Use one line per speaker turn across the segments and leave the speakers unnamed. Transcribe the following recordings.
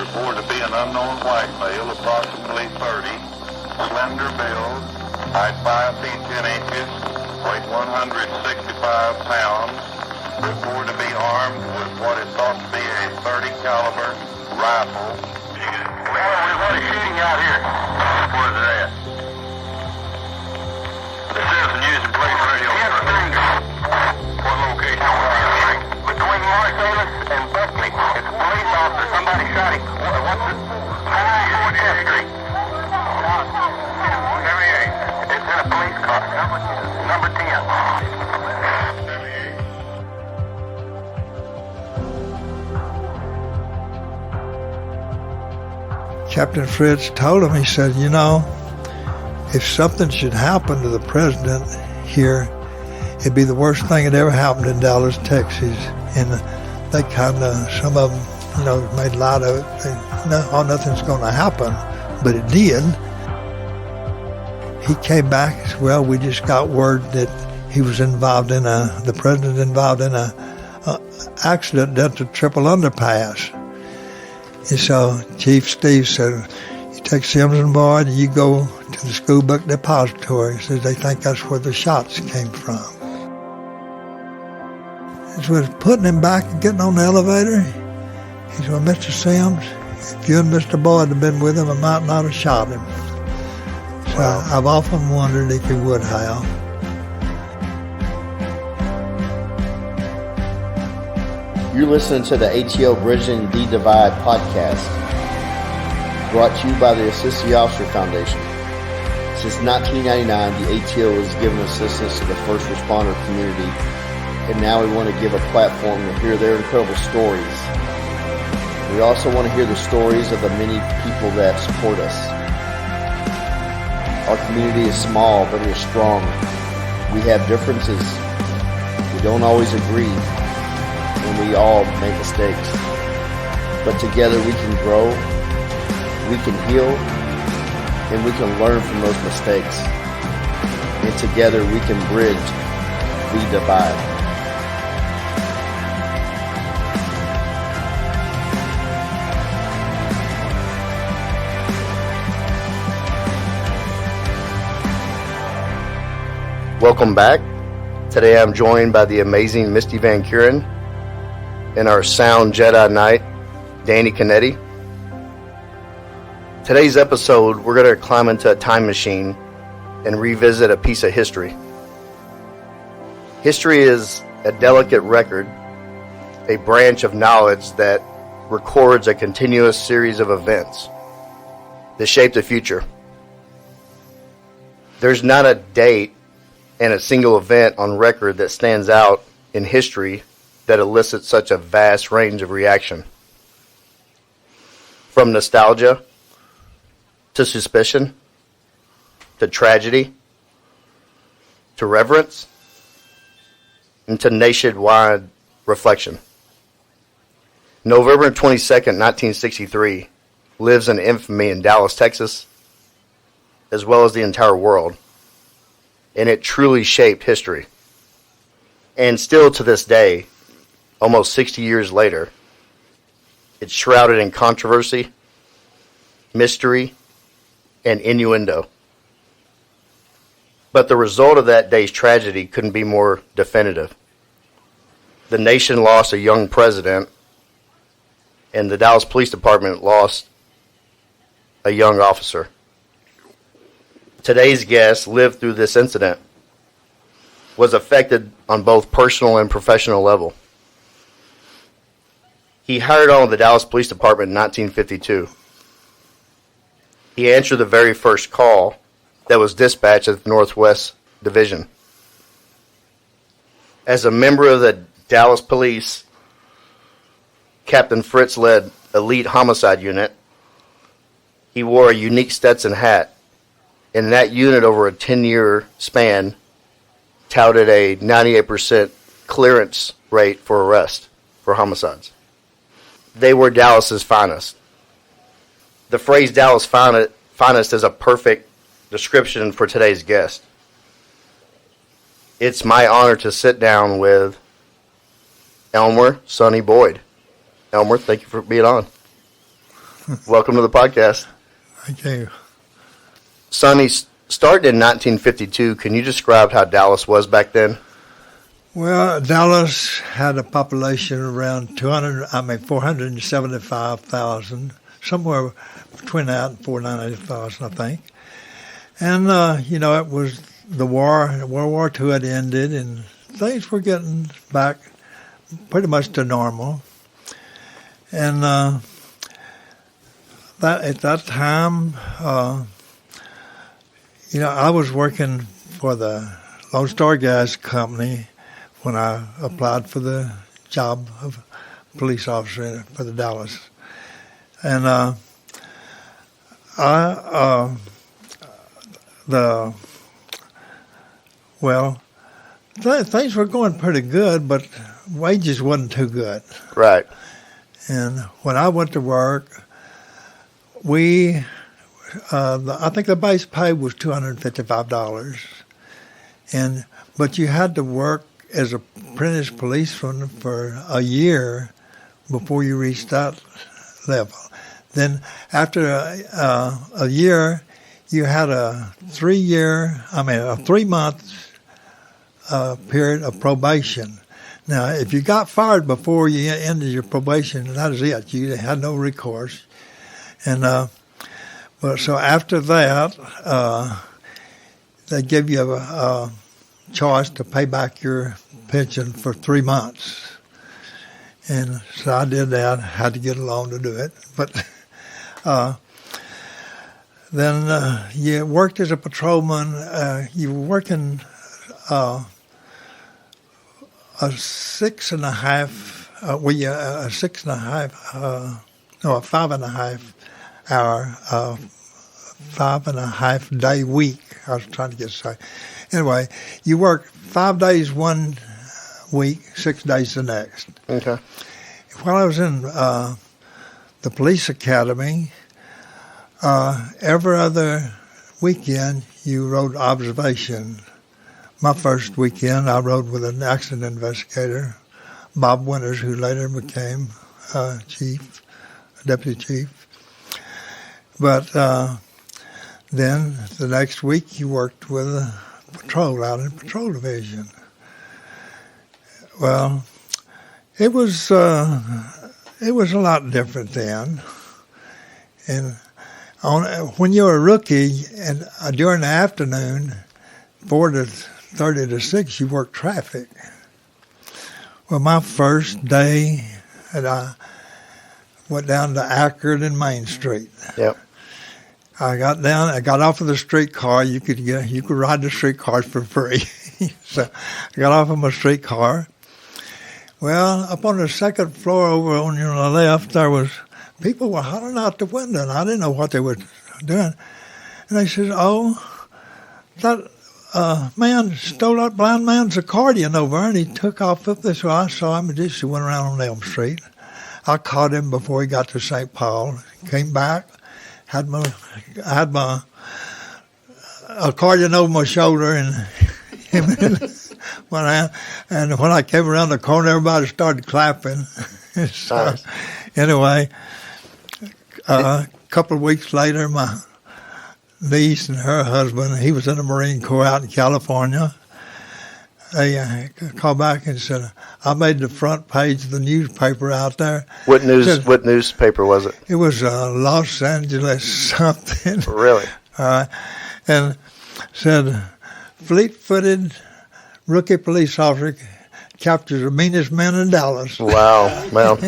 reported to be an unknown white male, approximately 30, slender build, height 5 feet 10 inches, weight 165 pounds, reported to be armed with what is thought to be a 30 caliber rifle. Well, we've had a shooting out here. Where's it at? The citizen using police radio. What location over here? Between Marsalis and Buckley. It's a police officer. Somebody shot him. What's it? 410th Street. 78. It's in a police car. Number 10.
Captain Fritz told him, he said, you know, if something should happen to the president here, it'd be the worst thing that ever happened in Dallas, Texas. And they kind of, some of them, you know, made light of it. They, no, nothing's going to happen. But it did. He came back and said, well, we just got word that he was involved in the president involved in a accident at the triple underpass. And so Chief Steve said, you take Sims and Boyd, you go to the school book depository. He says they think that's where the shots came from. As we was putting him back and getting on the elevator, he said, well, Mr. Sims, if you and Mr. Boyd had been with him, I might not have shot him. So wow. I've often wondered if he would have.
You're listening to the ATO Bridging the Divide podcast, brought to you by the Assist Officer Foundation. Since 1999, the ATO has given assistance to the first responder community, and now we want to give a platform to hear their incredible stories. We also want to hear the stories of the many people that support us. Our community is small, but it is strong. We have differences. We don't always agree. And we all make mistakes. But together we can grow, we can heal, and we can learn from those mistakes. And together we can bridge the divide. Welcome back. Today I'm joined by the amazing Misty Van Kuren and our sound Jedi Knight, Danny Canetti. Today's episode, we're going to climb into a time machine and revisit a piece of history. History is a delicate record, a branch of knowledge that records a continuous series of events that shape the future. There's not a date and a single event on record that stands out in history that elicits such a vast range of reaction. From nostalgia, to suspicion, to tragedy, to reverence, and to nationwide reflection. November 22nd, 1963 lives in infamy in Dallas, Texas, as well as the entire world, and it truly shaped history. And still to this day, almost 60 years later, it's shrouded in controversy, mystery, and innuendo. But the result of that day's tragedy couldn't be more definitive. The nation lost a young president, and the Dallas Police Department lost a young officer. Today's guest lived through this incident, was affected on both personal and professional level. He hired on with the Dallas Police Department in 1952. He answered the very first call that was dispatched at the Northwest Division. As a member of the Dallas Police, Captain Fritz led elite homicide unit. He wore a unique Stetson hat. In that unit, over a 10-year span, touted a 98% clearance rate for arrest for homicides. They were Dallas's finest. The phrase Dallas finest is a perfect description for today's guest. It's my honor to sit down with Elmer Sonny Boyd. Elmer, thank you for being on. Welcome to the podcast.
Thank you.
Sonny, started in 1952. Can you describe how Dallas was back then?
Well, Dallas had a population around 475,000, somewhere between that and 490,000, I think. And, it was the war, World War II had ended, and things were getting back pretty much to normal. And at that time, I was working for the Lone Star Gas Company when I applied for the job of police officer for the Dallas. And things were going pretty good, but wages wasn't too good.
Right.
And when I went to work, I think the base pay was $255, but you had to work as an apprentice policeman for a year before you reached that level. Then after a year, you had a 3-month period of probation. Now, if you got fired before you ended your probation, that was it. You had no recourse. And so after that, they give you a choice to pay back your pension for 3 months. And so I did that. Had to get a loan to do it. But then you worked as a patrolman. You were working a 5.5 day week. I was trying to get sorry. Anyway, you work 5 days one week, 6 days the next.
Okay.
While I was in the police academy, every other weekend you rode observation. My first weekend I rode with an accident investigator, Bob Winters, who later became deputy chief. But then the next week you worked with a patrol out in patrol division. Well, it was a lot different then. And when you're a rookie, and during the afternoon, 4:30 to 6, you work traffic. Well, my first day, I went down to Ackerd and Main Street.
Yep.
I got off of the streetcar. You could ride the streetcars for free. So I got off of my streetcar. Well, up on the second floor over on your left, people were hollering out the window, and I didn't know what they were doing. And they said, "Oh, that man stole that blind man's accordion over, and he took off with this." So I saw him, and just went around on Elm Street. I caught him before he got to St. Paul. Came back, had my accordion over my shoulder, and when I came around the corner, everybody started clapping. So,
Nice.
Anyway, a couple of weeks later, my niece and her husband, he was in the Marine Corps out in California. They called back and said, "I made the front page of the newspaper out there."
What newspaper was it?
It was Los Angeles something.
Really?
And said, "Fleet-footed rookie police officer captures the meanest man in Dallas."
Wow. Well,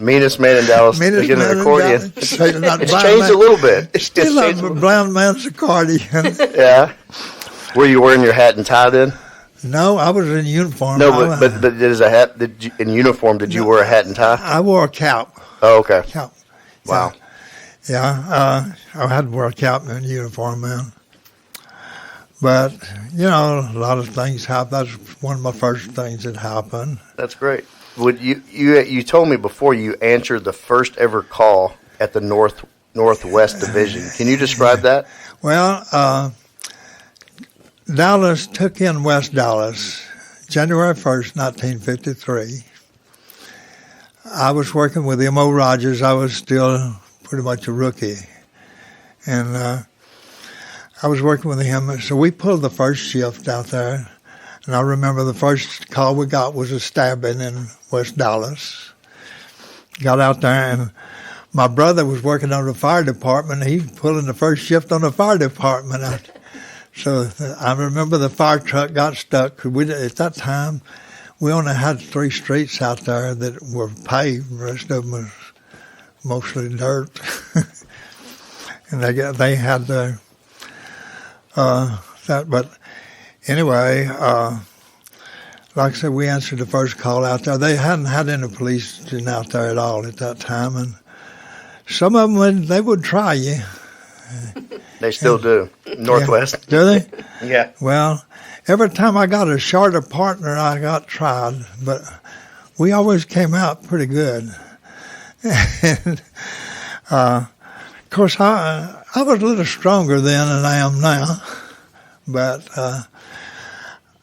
meanest man in Dallas.
Meanest
Again,
man
an
in
accordion.
Dallas. So
It's changed a little bit. It's
Still
changed a
a
little.
blind man's accordion.
Yeah. Were you wearing your hat and tie then?
No, I was in uniform.
No, but as a hat, in uniform, did you wear a hat and tie?
I wore a cap.
Oh, okay.
Cap.
Wow.
Yeah, I had to wear a cap and uniform, man. But, a lot of things happened. That's one of my first things that happened.
That's great. Would you told me before you answered the first ever call at the Northwest Division. Can you describe that?
Well, Dallas took in West Dallas January 1st, 1953. I was working with M.O. Rogers. I was still pretty much a rookie. And I was working with him. So we pulled the first shift out there. And I remember the first call we got was a stabbing in West Dallas. Got out there, and my brother was working on the fire department. He was pulling the first shift on the fire department. So I remember the fire truck got stuck. 'Cause at that time, we only had 3 streets out there that were paved. The rest of them was mostly dirt. And they had the that. But anyway, like I said, we answered the first call out there. They hadn't had any police out there at all at that time, and some of them they would try you.
They still do. Northwest.
Yeah. Do they?
Yeah.
Well, every time I got a shorter partner, I got tried, but we always came out pretty good. And, of course, I was a little stronger then than I am now, but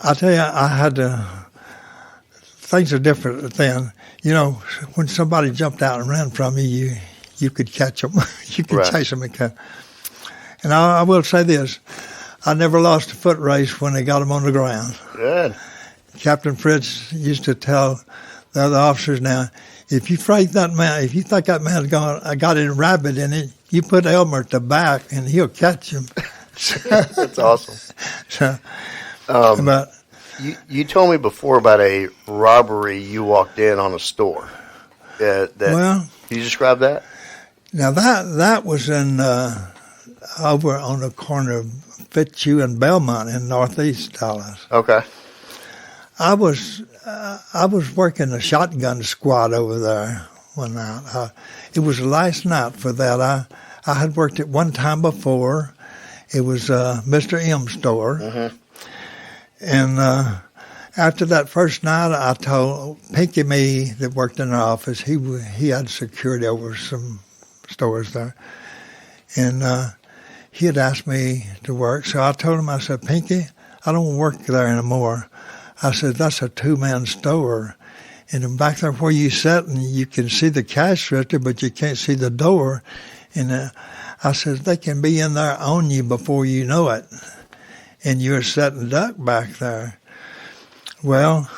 I tell you, I had to. Things are different then. You know, when somebody jumped out and ran from you, you could catch them. You could chase them and catch. And I will say this, I never lost a foot race when they got them on the ground.
Good.
Captain Fritz used to tell the other officers now, if you think that man's got a rabbit in it, you put Elmer at the back and he'll catch him.
That's awesome.
So, but
you told me before about a robbery you walked in on a store. Well, can you describe that?
Now that was in over on the corner of Fitzhugh and Belmont in northeast Dallas.
Okay.
I was working a shotgun squad over there one night. It was the last night for that. I had worked it one time before. It was Mr. M's store. Mm-hmm. And after that first night, I told Pinky Me that worked in the office, he had security over some stores there. And he had asked me to work. So I told him, I said, Pinky, I don't work there anymore. I said, that's a 2-man store. And back there where you sit, and you can see the cash register, but you can't see the door. And I said, they can be in there on you before you know it. And you're sitting duck back there. Well,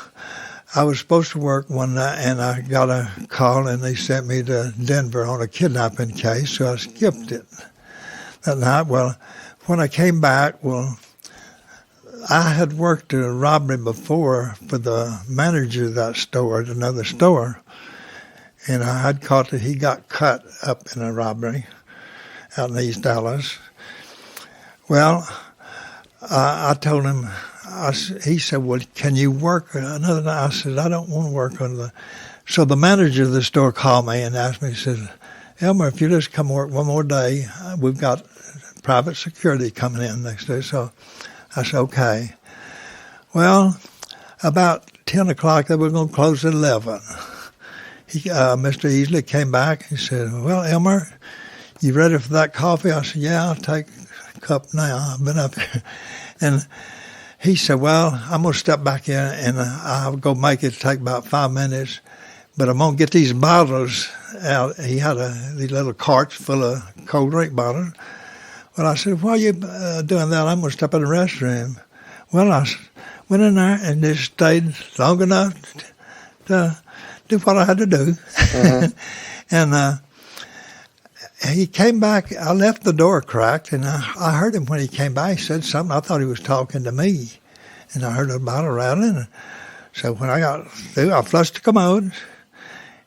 I was supposed to work one night, and I got a call, and they sent me to Denver on a kidnapping case, so I skipped it that night. Well, when I came back, I had worked a robbery before for the manager of that store at another store, and I had caught that he got cut up in a robbery out in East Dallas. Well, I told him, he said, well, can you work another night? I said, I don't want to work on the... So the manager of the store called me and asked me, he said, Elmer, if you just come work one more day, we've got private security coming in next day. So I said, okay. Well, about 10 o'clock, they were going to close at 11. Mr. Easley came back. He said, well, Elmer, you ready for that coffee? I said, yeah, I'll take a cup now. I've been up here. And he said, well, I'm going to step back in, and I'll go make it take about 5 minutes, but I'm going to get these bottles out. He had these little carts full of cold drink bottles. Well, I said, while you're doing that, I'm going to step in the restroom. Well, I went in there and just stayed long enough to do what I had to do. Mm-hmm. And he came back. I left the door cracked, and I heard him when he came back. He said something. I thought he was talking to me, and I heard a bottle rattling. So when I got through, I flushed the commode,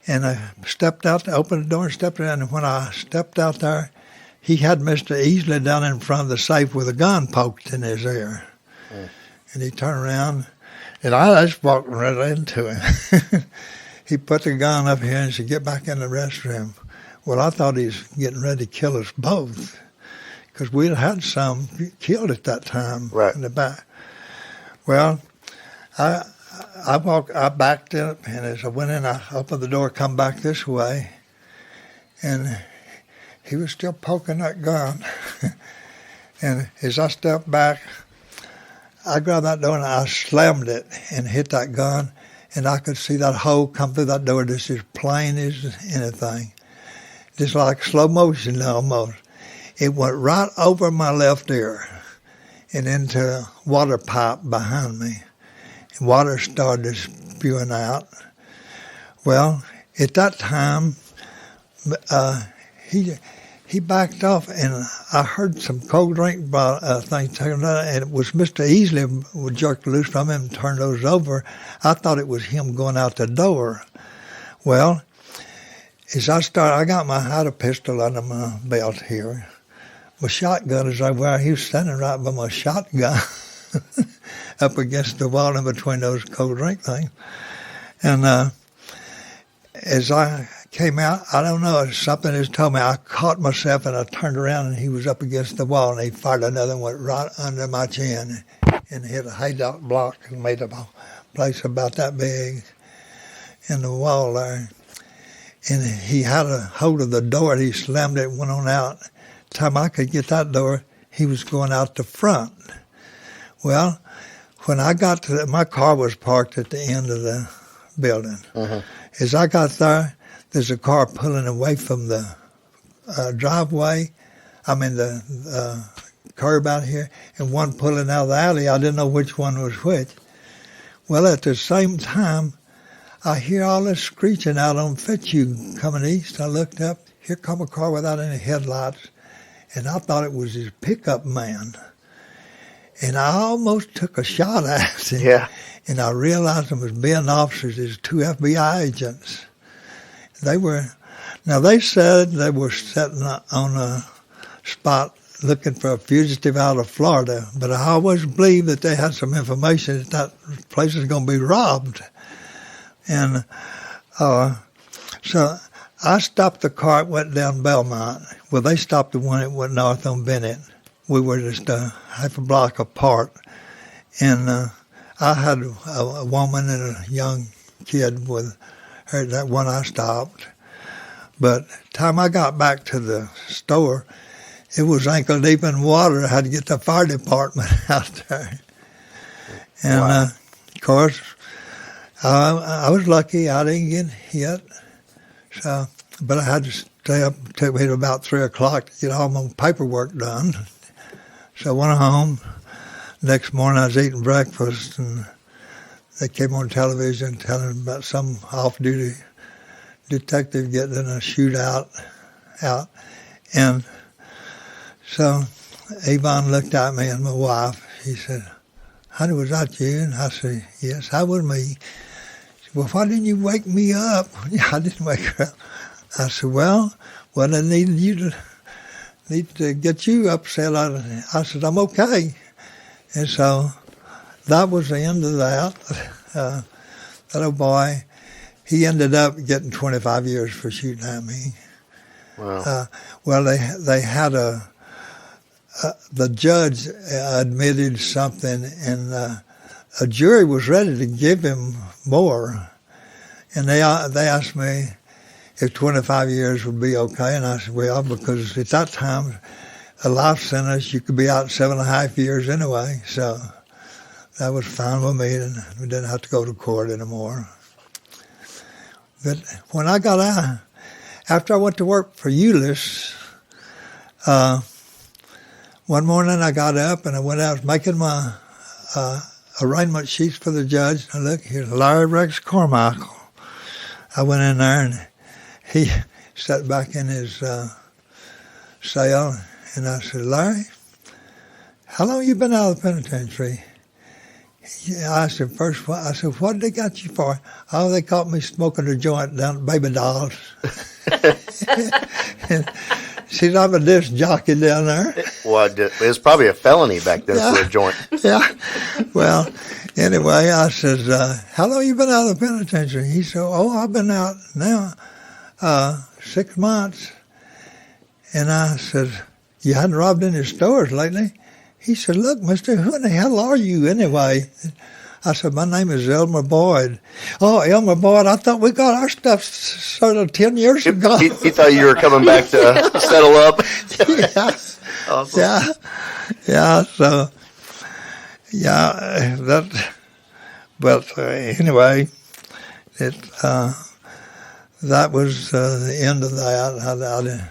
and I stepped out, opened the door, and stepped in. And when I stepped out there, he had Mr. Easley down in front of the safe with a gun poked in his ear. Mm. And he turned around, and I just walked right into him. He put the gun up here and said, get back in the restroom. Well, I thought he was getting ready to kill us both, because we'd had some killed at that time in the back. Well, I backed up, and as I went in, I opened the door, come back this way, and he was still poking that gun. And as I stepped back, I grabbed that door and I slammed it and hit that gun, and I could see that hole come through that door just as plain as anything. just like slow motion almost. It went right over my left ear and into a water pipe behind me. And water started spewing out. Well, at that time, he backed off, and I heard some cold drink things taken out, and it was Mr. Easley would jerk loose from him and turn those over. I thought it was him going out the door. Well, as I had a pistol under my belt here. My shotgun is over there. He was standing right by my shotgun up against the wall in between those cold drink things. And as I came out, I don't know, something just told me, I caught myself and I turned around and he was up against the wall and he fired another one right under my chin and hit a haydock block and made a place about that big in the wall there. And he had a hold of the door and he slammed it and went on out. The time I could get that door, he was going out the front. Well, when I got to my car was parked at the end of the building. Uh-huh. As I got there, there's a car pulling away from the driveway, the curb out here, and one pulling out of the alley. I didn't know which one was which. Well, at the same time, I hear all this screeching out on Fitzhugh coming east. I looked up, here come a car without any headlights, and I thought it was his pickup man. And I almost took a shot at him. Yeah. And I realized them as being officers, as two FBI agents. They said they were sitting on a spot looking for a fugitive out of Florida, but I always believed that they had some information that place is going to be robbed. And so I stopped the car, it went down Belmont. Well, they stopped the one that went north on Bennett. We were just half a block apart. And I had a woman and a young kid with her, that one I stopped. But the time I got back to the store, it was ankle deep in water. I had to get the fire department out there. And, wow. Of course, I was lucky. I didn't get hit. So, but I had to stay up. It took me to about 3 o'clock to get all my paperwork done. So I went home. Next morning I was eating breakfast, and they came on television telling about some off-duty detective getting in a shootout out. And so Yvonne looked at me and my wife. She said, "Honey, was that you?" And I said, "Yes, that was me." She said, "Well, why didn't you wake me up?" I didn't wake her up. I said, well, I need to get you upset. I said, "I'm okay." And so that was the end of that. That old boy, he ended up getting 25 years for shooting at me. Wow. Well, they had the judge admitted something, and a jury was ready to give him more. And they asked me if 25 years would be okay, and I said, well, because at that time, a life sentence, you could be out 7.5 years anyway, so that was fine with me, and we didn't have to go to court anymore. But when I got out, after I went to work for Euless, one morning I got up and I went out making my arraignment sheets for the judge. And look, here's Larry Rex Carmichael. I went in there and he sat back in his cell, and I said, "Larry, how long you been out of the penitentiary?" I said, "What did they got you for?" "Oh, they caught me smoking a joint down at Baby Dolls." See, I'm a disc jockey down there.
Well, it was probably a felony back then for a joint.
Yeah. Well, anyway, I said, "How long you been out of the penitentiary?" He said, "Oh, I've been out now 6 months." And I said, "You hadn't robbed any stores lately?" He said, "Look, mister, who in the hell are you anyway?" I said, "My name is Elmer Boyd." "Oh, Elmer Boyd, I thought we got our stuff sort of 10 years ago."
He thought you were coming back to settle up.
Yeah. Awesome. Yeah. So, yeah, but anyway, that was the end of that.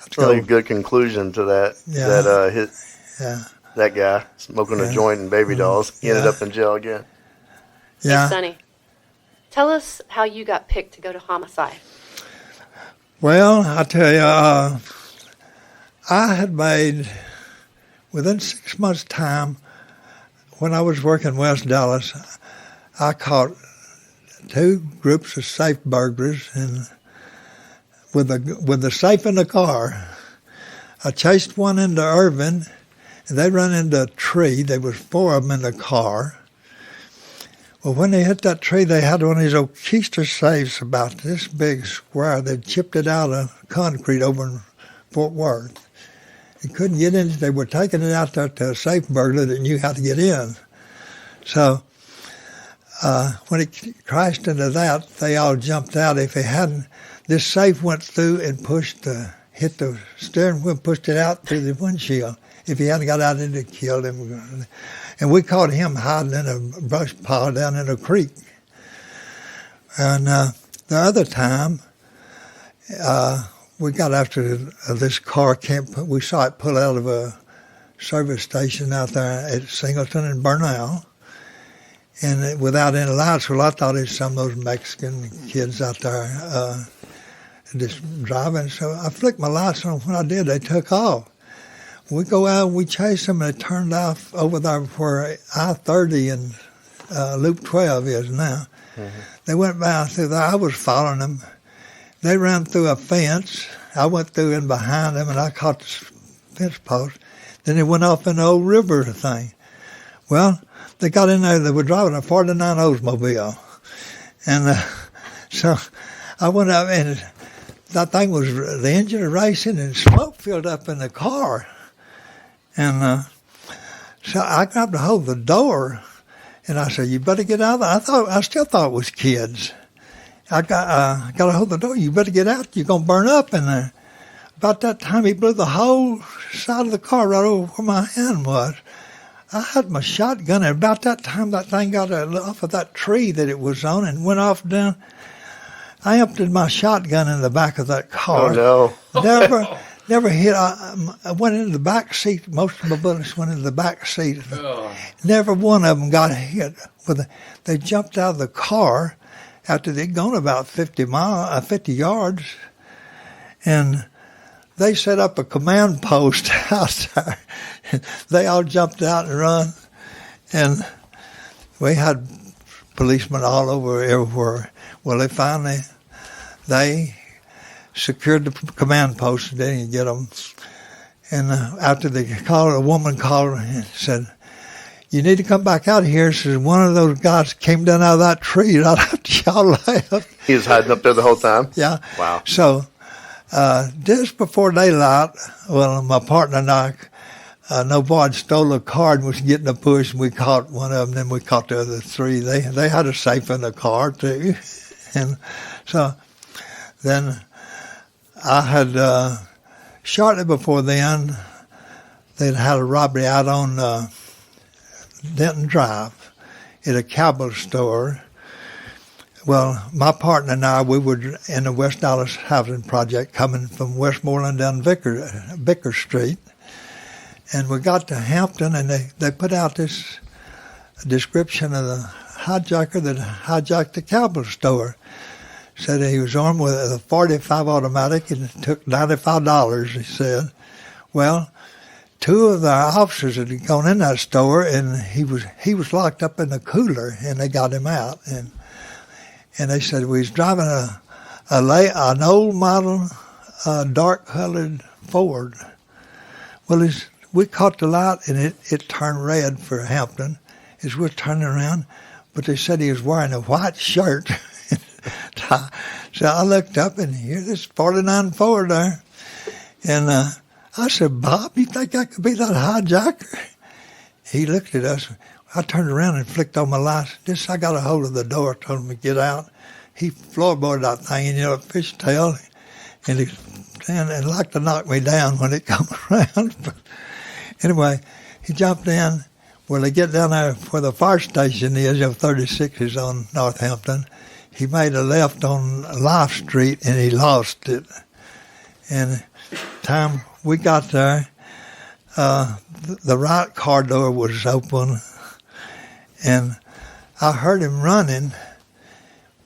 It's really a good conclusion to that.
Yeah.
That guy smoking a joint and baby dolls. He ended up in jail again.
Yeah.
Hey, Sonny, tell us how you got picked to go to homicide.
Well, I tell you, I had made, within 6 months' time, when I was working in West Dallas, I caught 2 groups of safe burglars, and with the safe in the car. I chased one into Irvin, and they run into a tree. There was 4 of them in the car. Well, when they hit that tree, they had one of these old keister safes about this big square. They chipped it out of concrete over in Fort Worth. You couldn't get in. They were taking it out there to a safe burglar that knew how to get in. So when it crashed into that, they all jumped out. If it hadn't, this safe went through and hit the steering wheel, pushed it out through the windshield. If he hadn't got out, it'd have killed him. And we caught him hiding in a brush pile down in a creek. And the other time, we got after this car. We saw it pull out of a service station out there at Singleton and Burnell. And without any lights, well, I thought it was some of those Mexican kids out there just driving. So I flicked my lights on. When I did, they took off. We go out and we chased them, and they turned off over there where I-30 and Loop 12 is now. Mm-hmm. They went by through there. I was following them. They ran through a fence. I went through in behind them, and I caught the fence post. Then they went off in the old river thing. Well, they got in there. They were driving a 49 Oldsmobile. And so I went up, and that thing was, the engine was racing, and smoke filled up in the car. And so I grabbed a hold of the door, and I said, "You better get out of there." I still thought it was kids. I got a hold of the door. "You better get out. You're gonna burn up in there." About that time, he blew the whole side of the car right over where my hand was. I had my shotgun, and about that time, that thing got off of that tree that it was on and went off down. I emptied my shotgun in the back of that car.
Oh, no.
Never hit. I went into the back seat. Most of my bullets went into the back seat. Oh. Never one of them got hit. They jumped out of the car after they'd gone about 50 yards, and they set up a command post out there. They all jumped out and run, and we had policemen all over everywhere. Well, they secured the command post, and they didn't get them. And after they called, a woman called and said, "You need to come back out here." Says, "One of those guys came down out of that tree right after y'all left."
He was hiding up there the whole time?
Yeah.
Wow.
So just before daylight, well, my partner and I, no boy had stole a car and was getting a push, and we caught one of them. Then we caught the other 3. They had a safe in the car too, and so then I had shortly before then they'd had a robbery out on Denton Drive at a cowboy store. Well, my partner and I, we were in the West Dallas housing project coming from Westmoreland down Vicker Street. And we got to Hampton, and they put out this description of the hijacker that hijacked the cowboy store. Said he was armed with a .45 automatic and it took $95, he said. Well, 2 of the officers had gone in that store, and he was locked up in the cooler, and they got him out. And they said we was driving an old model, dark-colored Ford. Well, we caught the light, and it turned red for Hampton as we're turning around, but they said he was wearing a white shirt. So I looked up, and here's this 49 Ford there. And I said, "Bob, you think I could be that hijacker?" He looked at us. I turned around and flicked on my lights. I got a hold of the door, told him to get out. He floorboarded that thing, and a fishtail, and like to knock me down when it come around. But anyway, he jumped in. Well, they get down there where the fire station is, 36 is on Northampton. he made a left on Life Street and he lost it. And time we got there, the right car door was open, and I heard him running.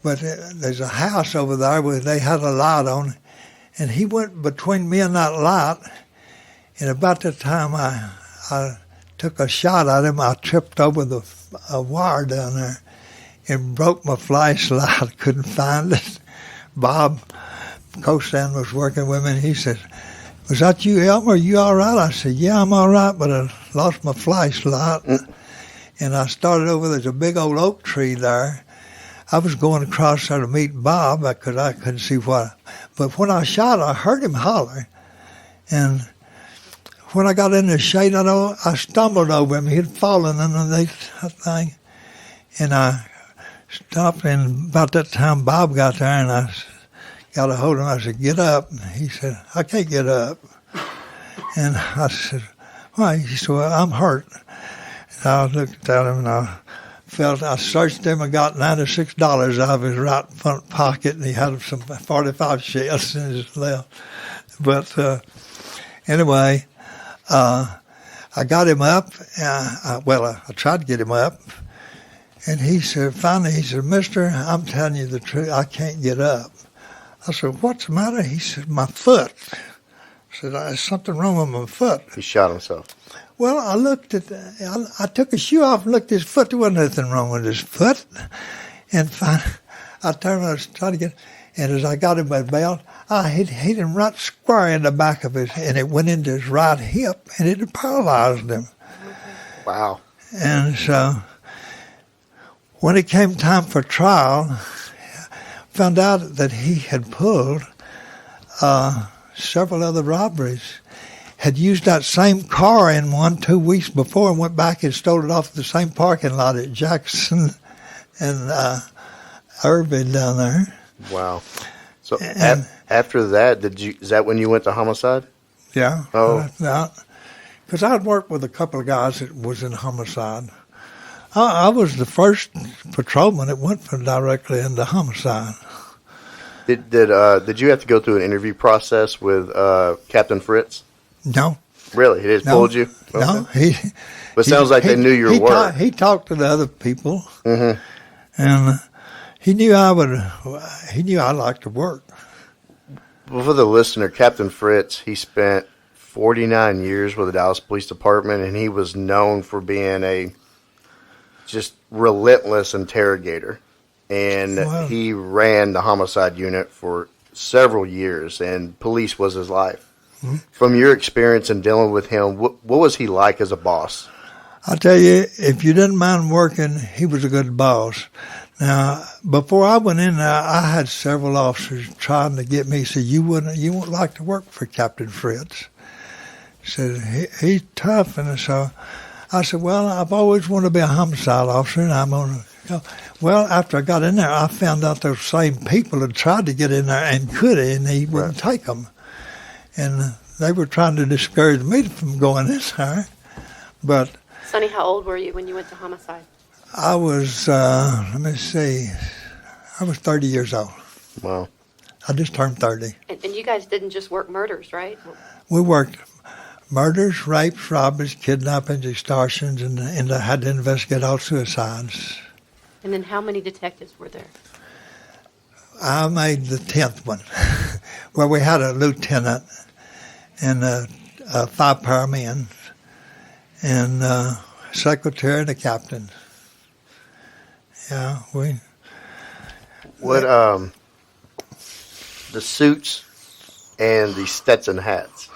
But there's a house over there where they had a light on, and he went between me and that light. And about the time I took a shot at him, I tripped over a wire down there and broke my flashlight. I couldn't find it. Bob Costan was working with me, and he said, "Was that you, Elmer? Are you all right?" I said, "Yeah, I'm all right, but I lost my flashlight." And I started over. There's a big old oak tree there. I was going across there to meet Bob because I couldn't see what. But when I shot, I heard him holler. And when I got in the shade, I stumbled over him. He had fallen underneath that thing. And I stopped, and about that time, Bob got there, and I got a hold of him. I said, "Get up." He said, "I can't get up." And I said, "Why?" He said, "Well, I'm hurt." And I looked at him, and I searched him and got $96 out of his right front pocket, and he had some 45 shells in his left. But anyway, I got him up. I tried to get him up. And he said, finally, he said, "Mister, I'm telling you the truth, I can't get up." I said, "What's the matter?" He said, "My foot." I said, "There's something wrong with my foot."
He shot himself.
Well, I looked at, I took a shoe off and looked at his foot. There wasn't anything wrong with his foot. And finally, I turned around and tried to get, and as I got him by the belt, I hit him right square in the back of his, and it went into his right hip, and it paralyzed him.
Wow.
And so, when it came time for trial, found out that he had pulled several other robberies, had used that same car in 2 weeks before, and went back and stole it off the same parking lot at Jackson and Irving down there.
Wow. So after that, is that when you went to homicide?
Yeah.
Oh.
Because I'd worked with a couple of guys that was in homicide. I was the first patrolman that went directly into homicide.
Did you have to go through an interview process with Captain Fritz?
No.
Really? He just pulled you? Okay.
No.
But it sounds like they knew your work.
He talked to the other people,
Mm-hmm.
and he knew I liked to work.
Well, for the listener, Captain Fritz, he spent 49 years with the Dallas Police Department, and he was known for being a just relentless interrogator. And
Wow.
he ran the homicide unit for several years, and police was his life. Mm-hmm. From your experience in dealing with him, what was he like as a boss?
I tell you, if you didn't mind working, he was a good boss. Now, before I went in there, I had several officers trying to get me. Said, "You wouldn't like to work for Captain Fritz." Said he's tough, and so I said, "Well, I've always wanted to be a homicide officer, and I'm going to go." Well, after I got in there, I found out those same people had tried to get in there and could, and he wouldn't take them. And they were trying to discourage me from going in there. But
Sonny, how old were you when you went to homicide?
I was, I was 30 years old.
Wow.
I just turned 30.
And you guys didn't just work murders, right?
We worked murders, rapes, robberies, kidnappings, extortions, and I had to investigate all suicides.
And then how many detectives were there?
I made the 10th one, where we had a lieutenant and 5 pairmen and secretary and a captain. Yeah,
What the suits and the Stetson hats?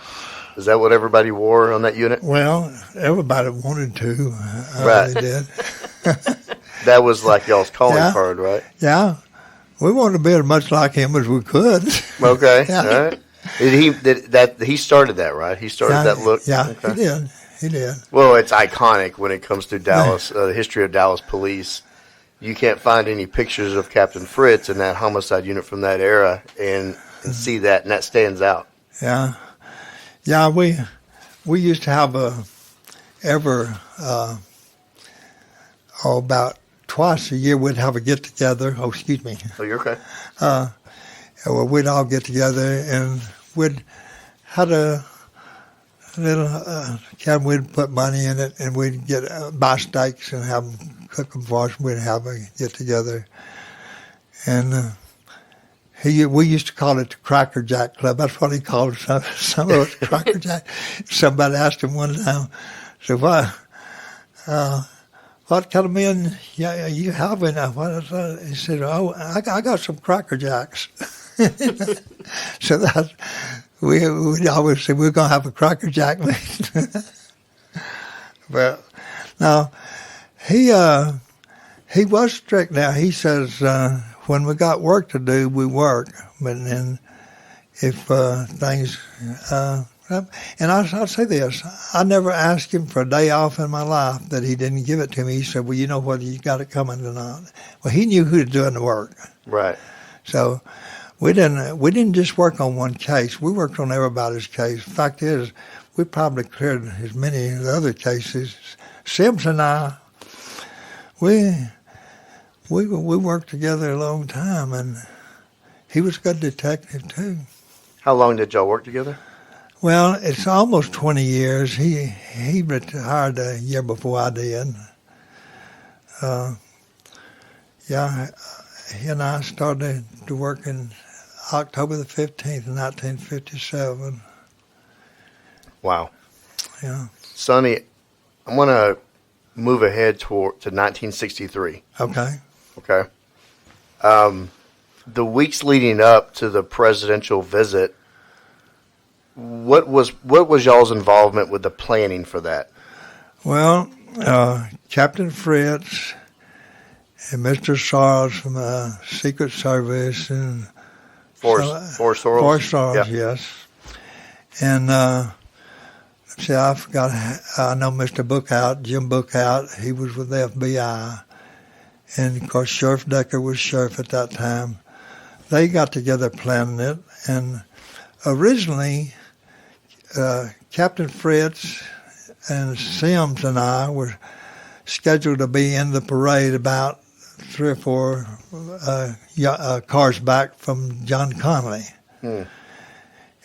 Is that what everybody wore on that unit?
Well, everybody wanted to.
Right.
They did.
That was like y'all's calling
Yeah.
card, right?
Yeah. We wanted to be as much like him as we could.
Okay.
Yeah.
All right. He started that, right? He started that look.
Yeah,
Okay.
He did.
Well, it's iconic when it comes to Dallas, the history of Dallas police. You can't find any pictures of Captain Fritz in that homicide unit from that era and see that, and that stands out.
Yeah. Yeah, we used to have about twice a year we'd have a get together. Oh, excuse me.
Oh, you're okay.
Well, we'd all get together and we'd had a little cabin. We'd put money in it and we'd get buy steaks and have them cook them for us. We'd have a get together, and we used to call it the Cracker Jack Club. That's what he called some of us, Cracker Jack. Somebody asked him one time, so what kind of men you having? What is that? He said, oh, I got some Cracker Jacks. So that we always say we're going to have a Cracker Jack meeting. But now he was strict. Now he says when we got work to do, we work. But then if things and I'll say this, I never asked him for a day off in my life that he didn't give it to me. He said, well, you know whether you got it coming or not. Well, he knew who was doing the work.
Right.
So we didn't just work on one case. We worked on everybody's case. Fact is, we probably cleared as many of the other cases. Sims and I, we worked together a long time, and he was a good detective too.
How long did y'all work together?
Well, it's almost 20 years. He retired a year before I did. He and I started to work in October the 15th, 1957.
Wow.
Yeah.
Sonny, I'm going to move ahead to 1963.
Okay.
Okay. The weeks leading up to the presidential visit, what was y'all's involvement with the planning for that?
Well, Captain Fritz and Mr. Sorrells from the Secret Service and
Forrest Sorrells?
Forrest Sorrells,
yeah.
yes. And see, I forgot. I know Mr. Bookout, Jim Bookout. He was with the FBI, and of course Sheriff Decker was sheriff at that time. They got together planning it, and originally Captain Fritz and Sims and I were scheduled to be in the parade about 3 or 4 cars back from John Connolly. And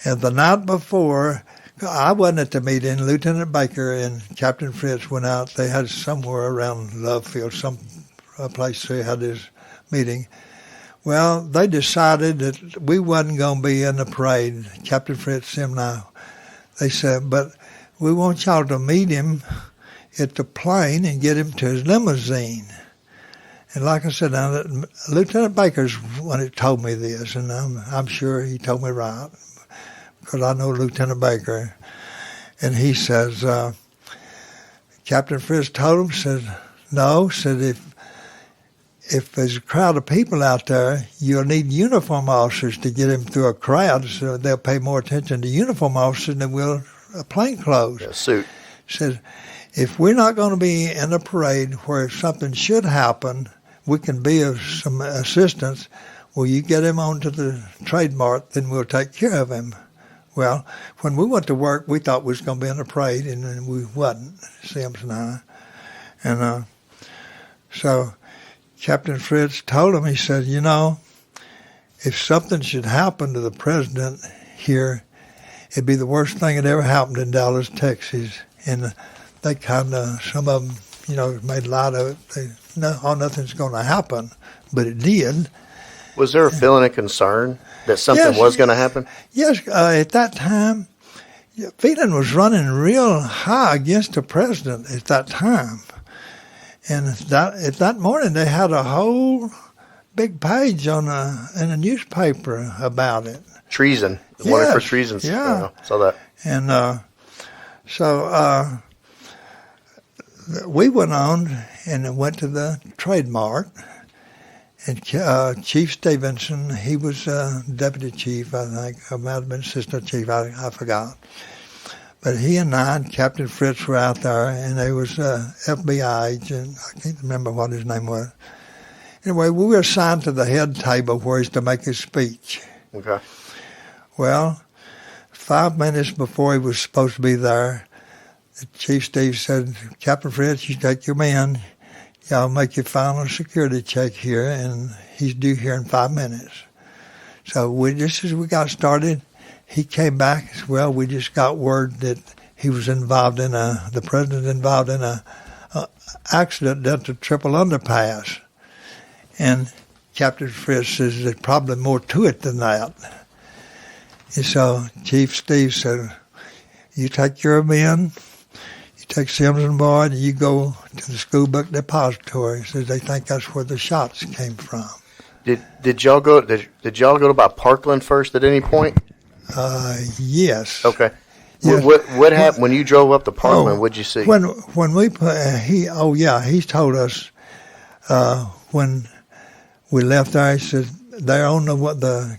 the night before, I wasn't at the meeting. Lieutenant Baker and Captain Fritz went out. They had somewhere around Lovefield, some place they had this meeting. Well, they decided that we wasn't going to be in the parade, Captain Fritz, Sim and I. They said, but we want y'all to meet him at the plane and get him to his limousine. And like I said, now, Lieutenant Baker's one that told me this, and I'm sure he told me right, because I know Lieutenant Baker. And he says, Captain Fritz told him, said, no, said if there's a crowd of people out there, you'll need uniform officers to get him through a crowd, so they'll pay more attention to uniform officers than will plainclothes.
Yeah, suit.
Said, if we're not going to be in a parade where if something should happen, we can be of some assistance, well, you get him onto the trademark, then we'll take care of him. Well, when we went to work, we thought we was going to be in a parade, and we wasn't, Sims and I. And so Captain Fritz told him, he said, you know, if something should happen to the president here, it'd be the worst thing that ever happened in Dallas, Texas. And they kind of, some of them, you know, made light of it. They, no, nothing's going to happen, but it did.
Was there a feeling of concern that something was going to happen?
Yes, at that time, feeling was running real high against the president at that time. And at that morning, they had a whole big page in a newspaper about it.
Treason.
Yes,
Wanted for treason.
Yeah.
Saw that.
And so we went on and went to the trademark. And Chief Stevenson, he was deputy chief, I think, or might have been assistant chief, I forgot. But he and I and Captain Fritz were out there, and there was an FBI agent. I can't remember what his name was. Anyway, we were assigned to the head table where he's to make his speech.
Okay.
Well, 5 minutes before he was supposed to be there, Chief Steve said, Captain Fritz, you take your men, y'all make your final security check here, and he's due here in 5 minutes. So just as we got started, he came back as well. We just got word that he was involved in the president involved in a accident at the triple underpass. And Captain Fritz says there's probably more to it than that. And so Chief Steve said, you take your men, you take Sims and Boyd, and you go to the school book depository. He says they think that's where the shots came from.
Did y'all go to about Parkland first at any point?
Yes.
Okay.
Yes.
What happened when you drove up to Parkland? What'd you see?
When we put he told us when we left there. He said they're on the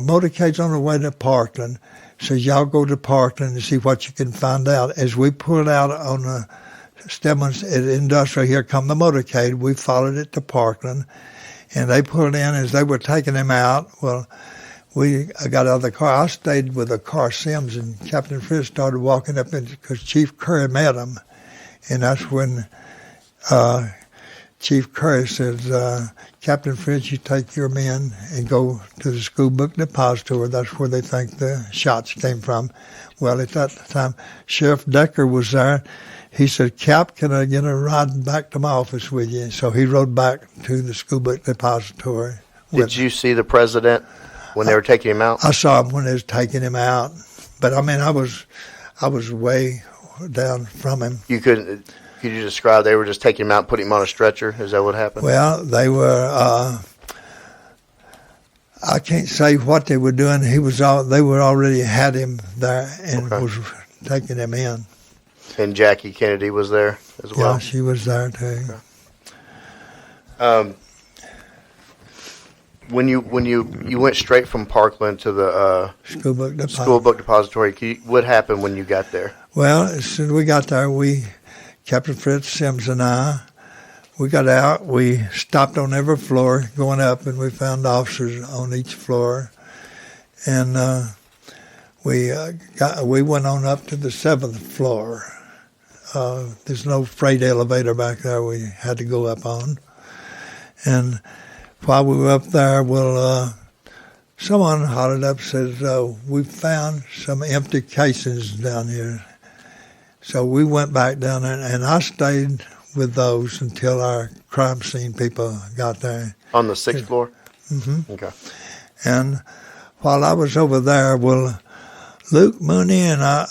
motorcade's on the way to Parkland. So y'all go to Parkland and see what you can find out. As we pulled out on the Stedman's at Industrial, here come the motorcade. We followed it to Parkland, and they pulled in as they were taking him out. Well, I got out of the car. I stayed with the car Sims, and Captain Fritz started walking up because Chief Curry met him. And that's when Chief Curry says, Captain Fritz, you take your men and go to the school book depository. That's where they think the shots came from. Well, at that time, Sheriff Decker was there. He said, Cap, can I get a ride back to my office with you? So he rode back to the school book depository.
Did you see the president when they were taking him out?
I saw him when they was taking him out, but I mean, I was way down from him.
Could you describe? They were just taking him out, putting him on a stretcher. Is that what happened?
Well, they were. I can't say what they were doing. They were already had him there and was taking him in.
And Jackie Kennedy was there as well.
Yeah, she was there too.
Okay. When you went straight from Parkland to the school book depository, what happened when you got there?
Well, as soon as we got there, Captain Fritz, Sims, and we got out. We stopped on every floor going up, and we found officers on each floor. And we went on up to the 7th floor. There's no freight elevator back there we had to go up on. And while we were up there, someone hollered up and says, we found some empty casings down here. So we went back down there, and I stayed with those until our crime scene people got there.
On the 6th floor?
Mm-hmm.
Okay.
And while I was over there, Luke Mooney and I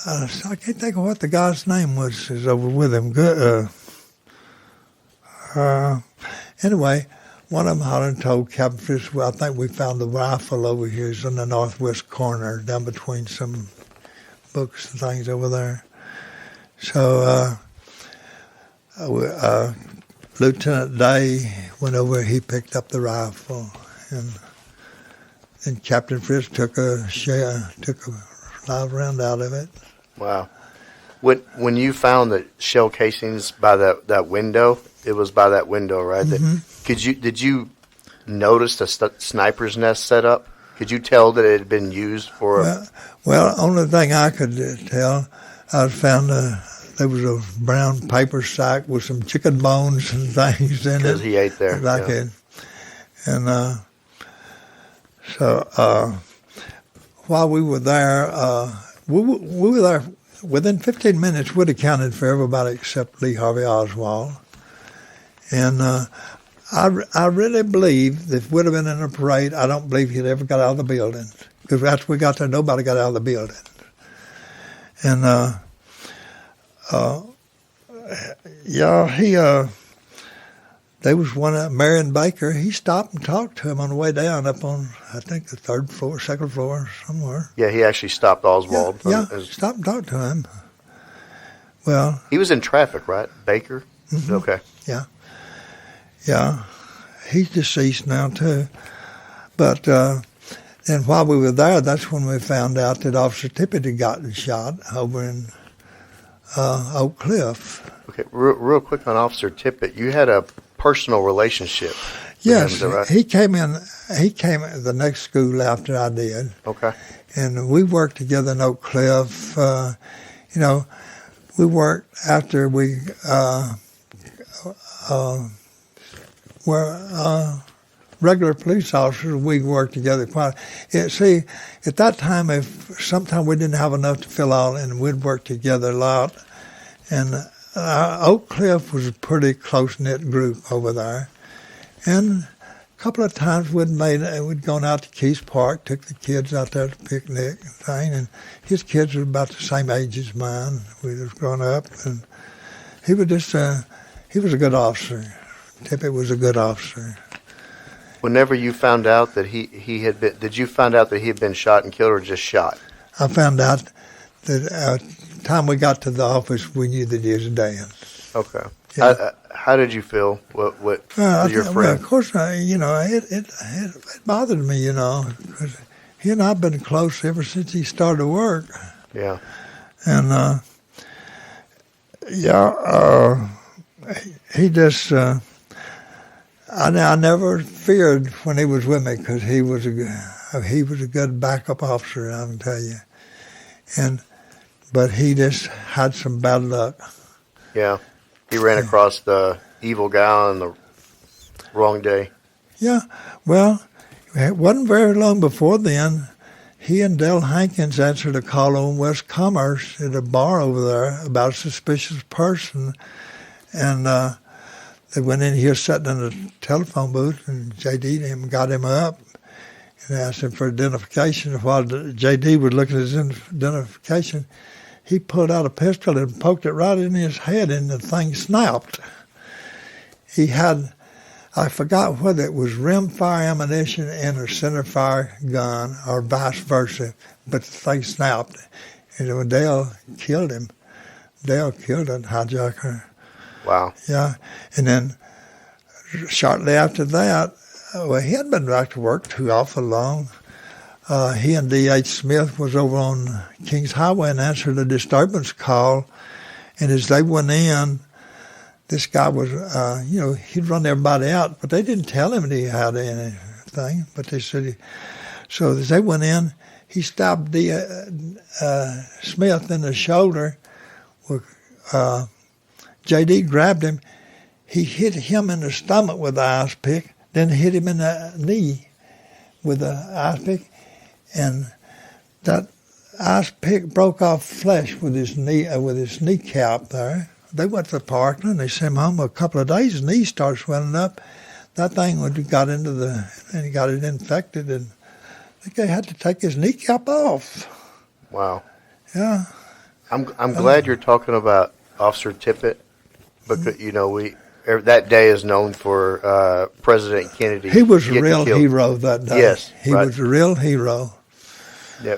can't think of what the guy's name was, is over with him. Good. Anyway, one of them hollered and told Captain Fritz, well, I think we found the rifle over here. It's in the northwest corner, down between some books and things over there. So Lieutenant Day went over. He picked up the rifle, and Captain Fritz took a live round out of it.
Wow! When you found the shell casings by that window, it was by that window, right?
Mm-hmm.
Did you notice the sniper's nest set up? Could you tell that it had been used for?
Well, only thing I could tell, I found there was a brown paper sack with some chicken bones and things in it.
Because he ate there.
And so while we were there, we were there within 15 minutes. We'd accounted for everybody except Lee Harvey Oswald. And I really believe that if we'd have been in a parade, I don't believe he'd ever got out of the building. Because after we got there, nobody got out of the building. And there was one, Marion Baker, he stopped and talked to him on the way down up on, I think, the 3rd floor, 2nd floor, somewhere.
Yeah, he actually stopped Oswald.
Yeah, stopped and talked to him. Well,
he was in traffic, right? Baker?
Mm-hmm.
Okay.
Yeah. He's deceased now, too. But then while we were there, that's when we found out that Officer Tippett had gotten shot over in Oak Cliff.
Okay, real quick on Officer Tippett, you had a personal relationship with him,
yes,
is that right?
he came the next school after I did.
Okay.
And we worked together in Oak Cliff. We worked after we were regular police officers. We worked together quite. See, at that time, if sometimes we didn't have enough to fill out, and we'd work together a lot. And Oak Cliff was a pretty close-knit group over there. And a couple of times we'd gone out to Keys Park, took the kids out there to picnic and thing, and his kids were about the same age as mine. We was growing up, and he was just he was a good officer. Tippett was a good officer.
Whenever you found out that he had been, did you find out that he had been shot and killed, or just shot?
I found out that the time we got to the office, we knew that he was dead.
Okay.
Yeah.
How did you feel? What with your friend?
Well, of course, it bothered me, because he and I have been close ever since he started work.
Yeah.
And, he just, I never feared when he was with me, because he was a good backup officer, I can tell you. But he just had some bad luck.
Yeah. He ran across the evil guy on the wrong day.
Yeah. Well, it wasn't very long before then. He and Dale Hankins answered a call on West Commerce at a bar over there about a suspicious person. And they went in here, sitting in the telephone booth, and J.D. got him up and asked him for identification. While J.D. was looking at his identification, he pulled out a pistol and poked it right in his head, and the thing snapped. He had, I forgot whether it was rimfire ammunition and a centerfire gun or vice versa, but the thing snapped. And when Dale killed him, Dale killed a hijacker.
Wow.
Yeah. And then shortly after that, he hadn't been back to work too awful long. He and D.H. Smith was over on Kings Highway and answered a disturbance call. And as they went in, this guy was, he'd run everybody out, but they didn't tell him that he had anything. But they said, so as they went in, he stabbed Smith in the shoulder. J.D. grabbed him. He hit him in the stomach with the ice pick, then hit him in the knee with the ice pick. And that ice pick broke off flesh with his kneecap there. They went to Parkland, and they sent him home a couple of days. His knee started swelling up. That thing got got it infected, and I think they had to take his kneecap off.
Wow.
Yeah.
I'm glad you're talking about Officer Tippett, because that day is known for President Kennedy.
He was a real hero that day.
Yes,
he was a real hero.
Yeah,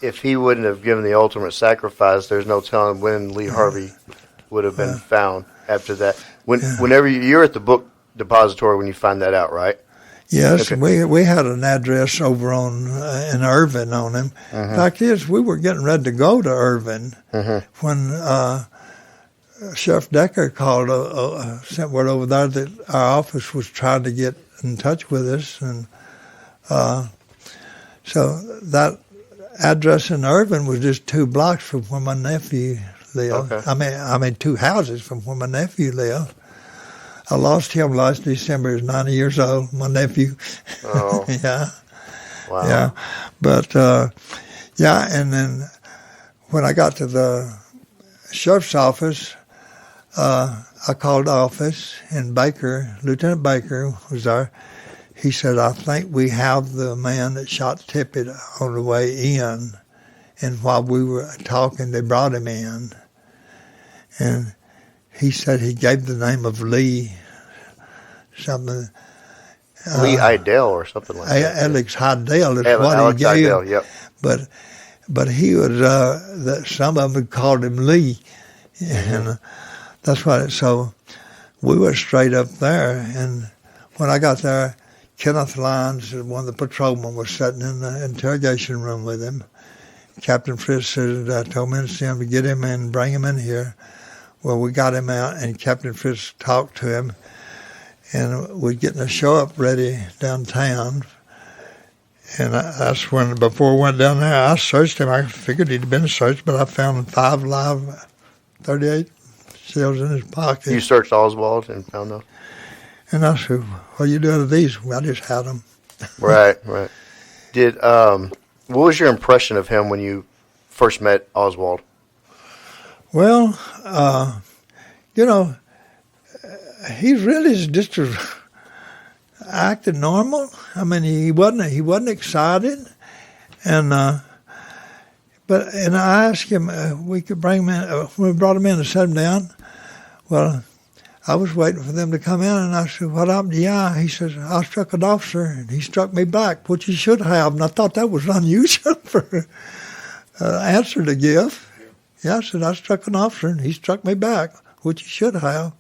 if he wouldn't have given the ultimate sacrifice, there's no telling when Lee Harvey would have been found after that. Whenever you're at the book depository when you find that out, right?
Yes,
okay.
we had an address over in Irvin on him.
Mm-hmm.
Fact is, we were getting ready to go to Irvin when Sheriff Decker called, sent word over there that our office was trying to get in touch with us, and so that address in Irvin was just 2 blocks from where my nephew lived.
Okay.
I mean 2 houses from where my nephew lived. I lost him last December. He was 90 years old, my nephew.
Oh.
Yeah.
Wow.
Yeah. But, and then when I got to the sheriff's office, I called the office, and Lieutenant Baker was there. He said, I think we have the man that shot Tippett on the way in. And while we were talking, they brought him in. And he said he gave the name of Lee something.
Lee Idell or something like that.
Alex Hydell is what
Alex
he gave.
Idell, yep.
But he was, some of them called him Lee. And that's why, so we were straight up there. And when I got there, Kenneth Lyons, one of the patrolmen, was sitting in the interrogation room with him. Captain Fritz said, I told me to get him and bring him in here. Well, we got him out, and Captain Fritz talked to him, and we're getting a show up ready downtown. And that's when, before we went down there, I searched him. I figured he'd been searched, but I found 5 live .38 shells in his pocket.
You searched Oswald and found those?
And I said, what are you doing with these? Well, I just had them.
Right. Did what was your impression of him when you first met Oswald?
Well, he really just acted normal. I mean, he wasn't excited, and I asked him we could bring him in. When we brought him in and set him down, well, I was waiting for them to come in, and I said, "What happened?" Yeah, he says, "I struck an officer, and he struck me back, which he should have." And I thought that was unusual for an answer to give. Yeah, I said, "I struck an officer, and he struck me back, which he should have."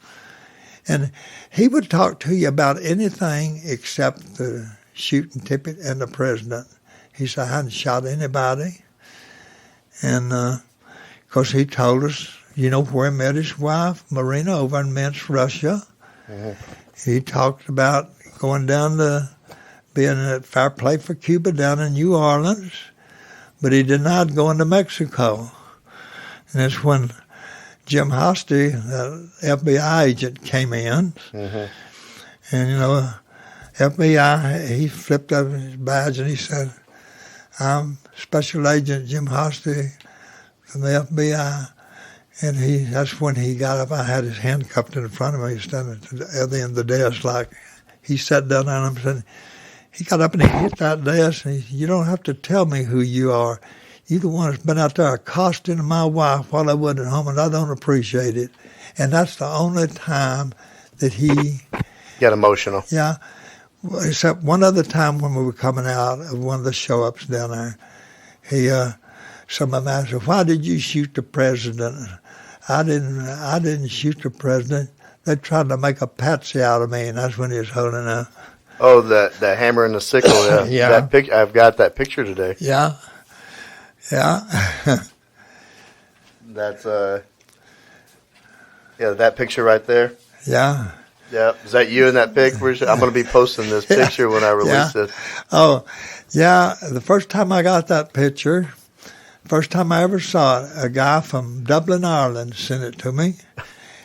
And he would talk to you about anything except the shooting ticket and the president. He said, "I hadn't shot anybody." And of course, he told us, where he met his wife, Marina, over in Minsk, Russia. Mm-hmm. He talked about going down to being at Fair Play for Cuba down in New Orleans, but he denied going to Mexico. And that's when Jim Hosty, the FBI agent, came in. Mm-hmm. And, FBI, he flipped up his badge and he said, "I'm Special Agent Jim Hosty from the FBI." And that's when he got up. I had his handcuffed in front of me. He was standing at the other end of the desk like he sat down on him. And he got up and he hit that desk and he said, "You don't have to tell me who you are. You're the one that's been out there accosting my wife while I wasn't at home, and I don't appreciate it." And that's the only time that he
got emotional.
Yeah. Except one other time when we were coming out of one of the show-ups down there, some of them asked, "Why did you shoot the president?" I didn't shoot the president. They tried to make a patsy out of me, and that's when he was holding up.
Oh, the hammer and the sickle. Yeah.
Yeah.
I've got that picture today.
Yeah. Yeah.
That's that picture right there.
Yeah.
Yeah. Is that you in that pic? I'm going to be posting this picture when I release it.
Oh, yeah. The first time I got that picture, first time I ever saw it, a guy from Dublin, Ireland sent it to me.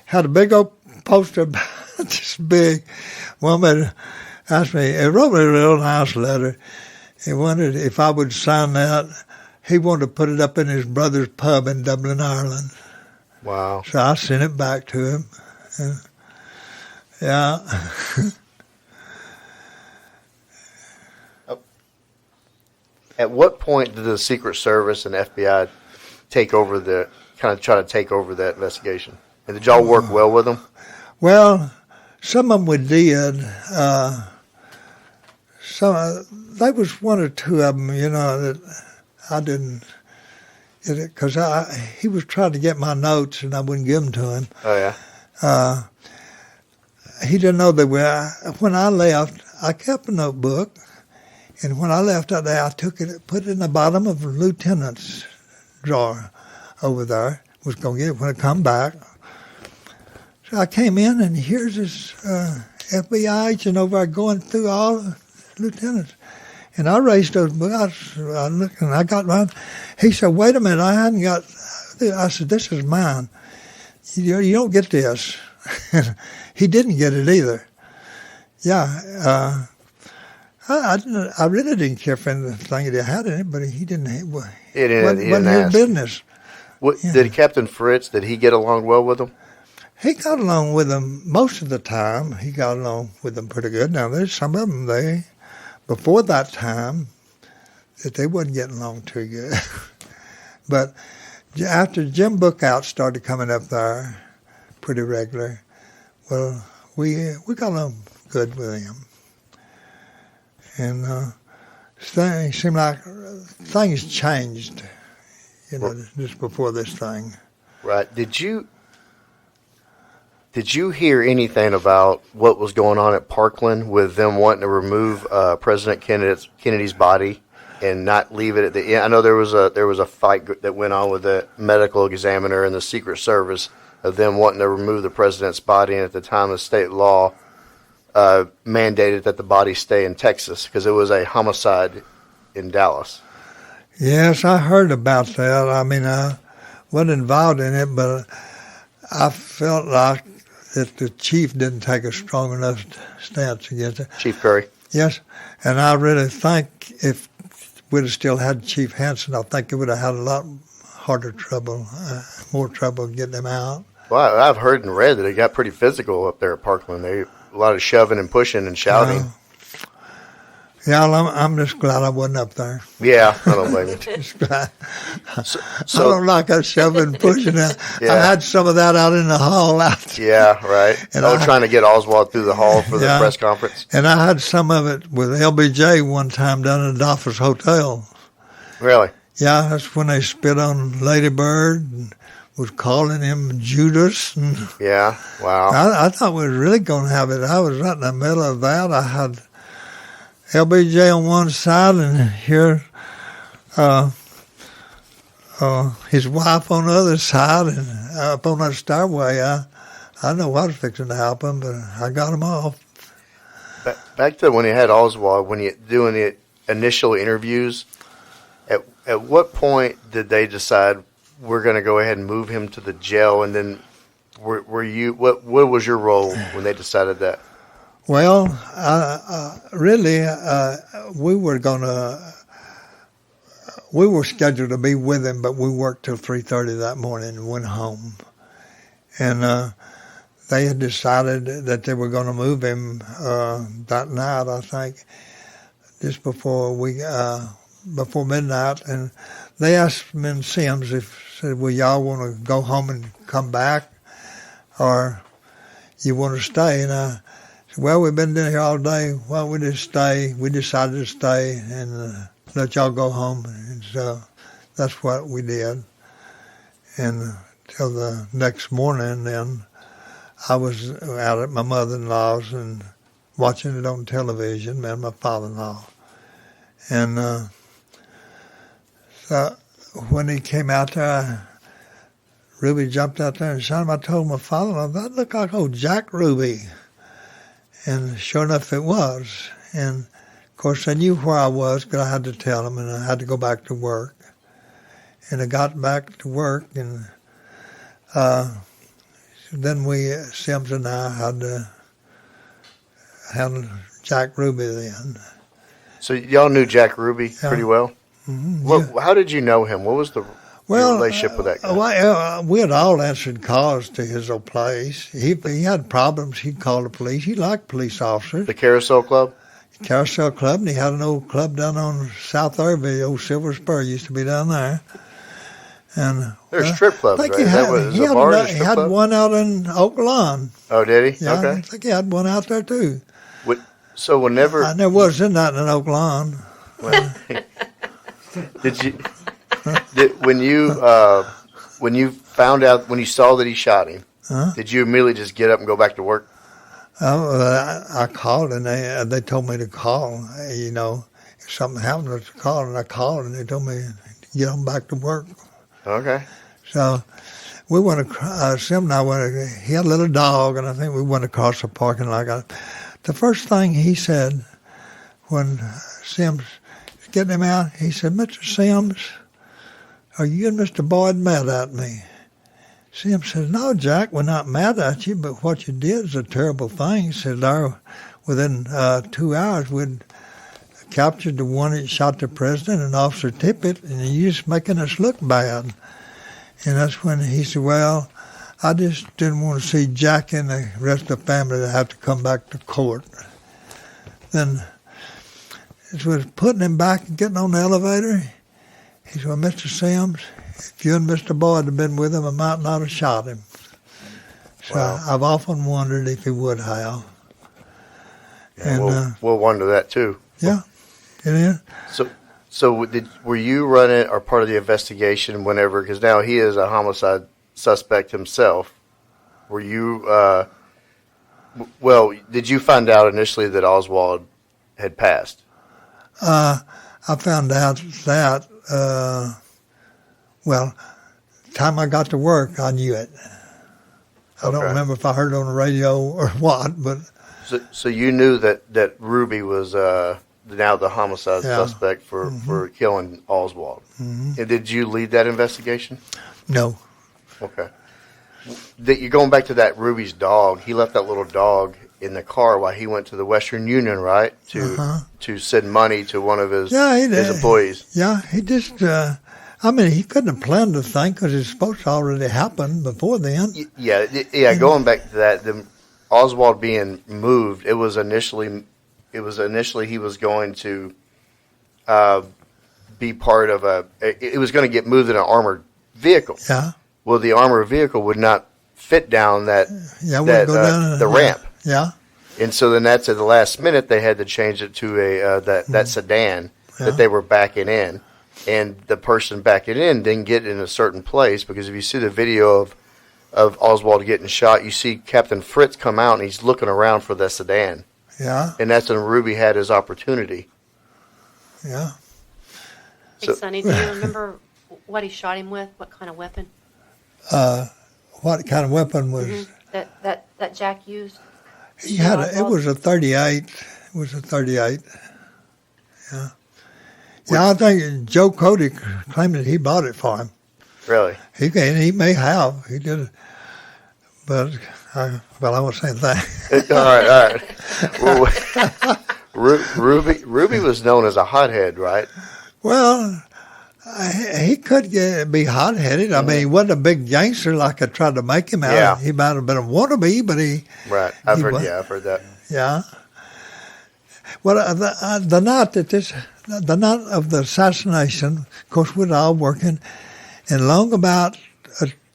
Had a big old poster, this big. Woman asked me, he wrote me a real nice letter. He wondered if I would sign that. He wanted to put it up in his brother's pub in Dublin, Ireland.
Wow.
So I sent it back to him. Yeah.
At what point did the Secret Service and FBI try to take over that investigation? And did y'all work well with them?
Well, some of them we did. There was one or two of them, that I didn't, because he was trying to get my notes and I wouldn't give them to him.
Oh, yeah?
He didn't know they were. When I left, I kept a notebook, and when I left that day, I took it, put it in the bottom of the lieutenant's drawer over there. Was going to get it when I come back. So I came in, and here's this FBI agent over there going through all the lieutenants. And I raised those books. I looked, and I got mine. He said, "Wait a minute, I hadn't got." I said, "This is mine. You don't get this." He didn't get it either. Yeah, I really didn't care for anything that had in it, but he didn't. It wasn't his business.
Did Captain Fritz? Did he get along well with him?
He got along with them most of the time. He got along with them pretty good. Now there's some of them before that time that they wasn't getting along too good. But after Jim Bookout started coming up there pretty regular, well, we got along good with him. And it seemed like things changed, just before this thing.
Right. Did you hear anything about what was going on at Parkland with them wanting to remove President Kennedy's body and not leave it at the end? I know there was a fight that went on with the medical examiner and the Secret Service of them wanting to remove the president's body, and at the time the state law mandated that the body stay in Texas because it was a homicide in Dallas.
Yes, I heard about that. I mean, I wasn't involved in it, but I felt like that the chief didn't take a strong enough stance against it.
Chief Curry.
Yes, and I really think if we'd have still had Chief Hansen, I think it would have had a lot harder trouble, more trouble getting him out.
Well, I've heard and read that it got pretty physical up there at Parkland. A lot of shoving and pushing and shouting.
Yeah, well, I'm just glad I wasn't up there.
Yeah, I don't blame you.
Just glad.
So,
I don't like that shoving and pushing. I
Yeah.
had some of that out in the hall out there.
yeah, right.
And
Trying to get Oswald through the hall for the
Yeah.
press conference.
And I had some of it with LBJ one time down at the Dolphins Hotel.
Really?
Yeah, that's when they spit on Lady Bird and was calling him Judas. And
Yeah. Wow.
I thought we were really going to have it. I was right in the middle of that. I had LBJ on one side and here his wife on the other side, and up on that stairway. I know what was fixing to happen, but I got him off.
Back to when you had Oswald, when you doing the initial interviews, at what point did they decide we're going to go ahead and move him to the jail? And then were you what was your role when they decided that?
Well, really, we were scheduled to be with him, but we worked till 3:30 that morning and went home. And they had decided that they were going to move him that night, I think, just before midnight. And they asked me and Sims said, well, y'all want to go home and come back, or you want to stay? And I said, well, we've been down here all day. Why don't we just stay? We decided to stay and let y'all go home. And so that's what we did. And till the next morning, then I was out at my mother-in-law's and watching it on television, me and my father-in-law. And so when he came out there, Ruby jumped out there and shot him. I told my father-in-law, that looked like old Jack Ruby. And sure enough, it was. And, of course, they knew where I was because I had to tell them, and I had to go back to work. And I got back to work, and then Sims and I had to handle Jack Ruby then.
So y'all knew Jack Ruby pretty well?
Mm-hmm.
How did you know him? What was your relationship with that guy?
We had all answered calls to his old place. He had problems, he'd call the police. He liked police officers.
The Carousel Club?
Carousel Club, and he had an old club down on South Irving, old Silver Spur used to be down there. And
there's strip clubs,
I think
right?
He had one out in Oak Lawn.
Oh, did he?
Yeah,
Okay.
I think he had one out there too.
So whenever...
I never was in that in Oak Lawn.
When you found out, when you saw that he shot him, did you immediately just get up and go back to work?
I called, and they told me to call. If something happened, I was to call, and I called, and they told me to get on back to work.
Okay.
So we went across. Sim and I he had a little dog, and I think we went across the parking lot. The first thing he said when Sims was getting him out, he said, Mr. Sims, are you and Mr. Boyd mad at me? Sims said, no, Jack, we're not mad at you, but what you did is a terrible thing. He said, within 2 hours, we'd captured the one that shot the president and Officer Tippett, and you're just making us look bad. And that's when he said, well, I just didn't want to see Jack and the rest of the family that have to come back to court. Then, as we was putting him back and getting on the elevator, he said, well, Mr. Sims, if you and Mr. Boyd had been with him, I might not have shot him. So I've often wondered if he would have.
Yeah,
And
we'll wonder that too.
Yeah, it is.
So were you running or part of the investigation whenever, because now he is a homicide suspect himself, were you, did you find out initially that Oswald had passed?
I found out that, the time I got to work, I knew it. I don't remember if I heard it on the radio or what, but...
So you knew that Ruby was now the homicide suspect for killing Oswald. Mm-hmm. And did you lead that investigation?
No.
Okay. that you're going back to that Ruby's dog. He left that little dog in the car while he went to the Western Union, right? To send money to one of his employees.
Yeah, he just. He couldn't have planned the thing because it's supposed to already happen before then.
Yeah. Going back to that, the Oswald being moved. It was initially he was going to be part of it was going to get moved in an armored vehicle.
Yeah.
Well, the armored vehicle would not fit down the ramp.
Yeah.
And so then that's at the last minute they had to change it to that sedan that they were backing in, and the person backing in didn't get in a certain place because if you see the video of Oswald getting shot, you see Captain Fritz come out and he's looking around for the sedan.
Yeah.
And that's when Ruby had his opportunity.
Yeah.
Hey, Sonny, do you remember what he shot him with? What kind of weapon?
What kind of weapon was
that Jack used?
he had? It was a 38. It was a 38. Yeah. Yeah, I think Joe Cody claimed that he bought it for him.
Really?
He may have. He did, but I won't say that.
All right. Well, Ruby was known as a hothead, right?
Well, he could be hot-headed. I mean, he wasn't a big gangster like I tried to make him out.
Yeah.
He might have been a wannabe, but he...
Right. I've heard that.
Yeah. Well, the night of the assassination, of course, we were all working, and long about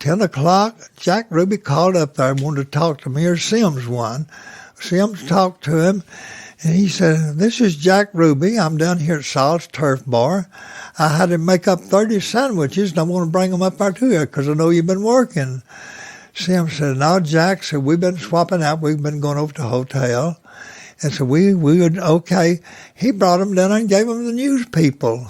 10 o'clock, Jack Ruby called up there and wanted to talk to me, or Sims won. Sims talked to him, and he said, "This is Jack Ruby. I'm down here at Sol's Turf Bar. I had him make up 30 sandwiches, and I want to bring them up there to you because I know you've been working." Sims said, "No, Jack," said, "we've been swapping out. We've been going over to the hotel." And so we would, okay. He brought them down and gave them the news people.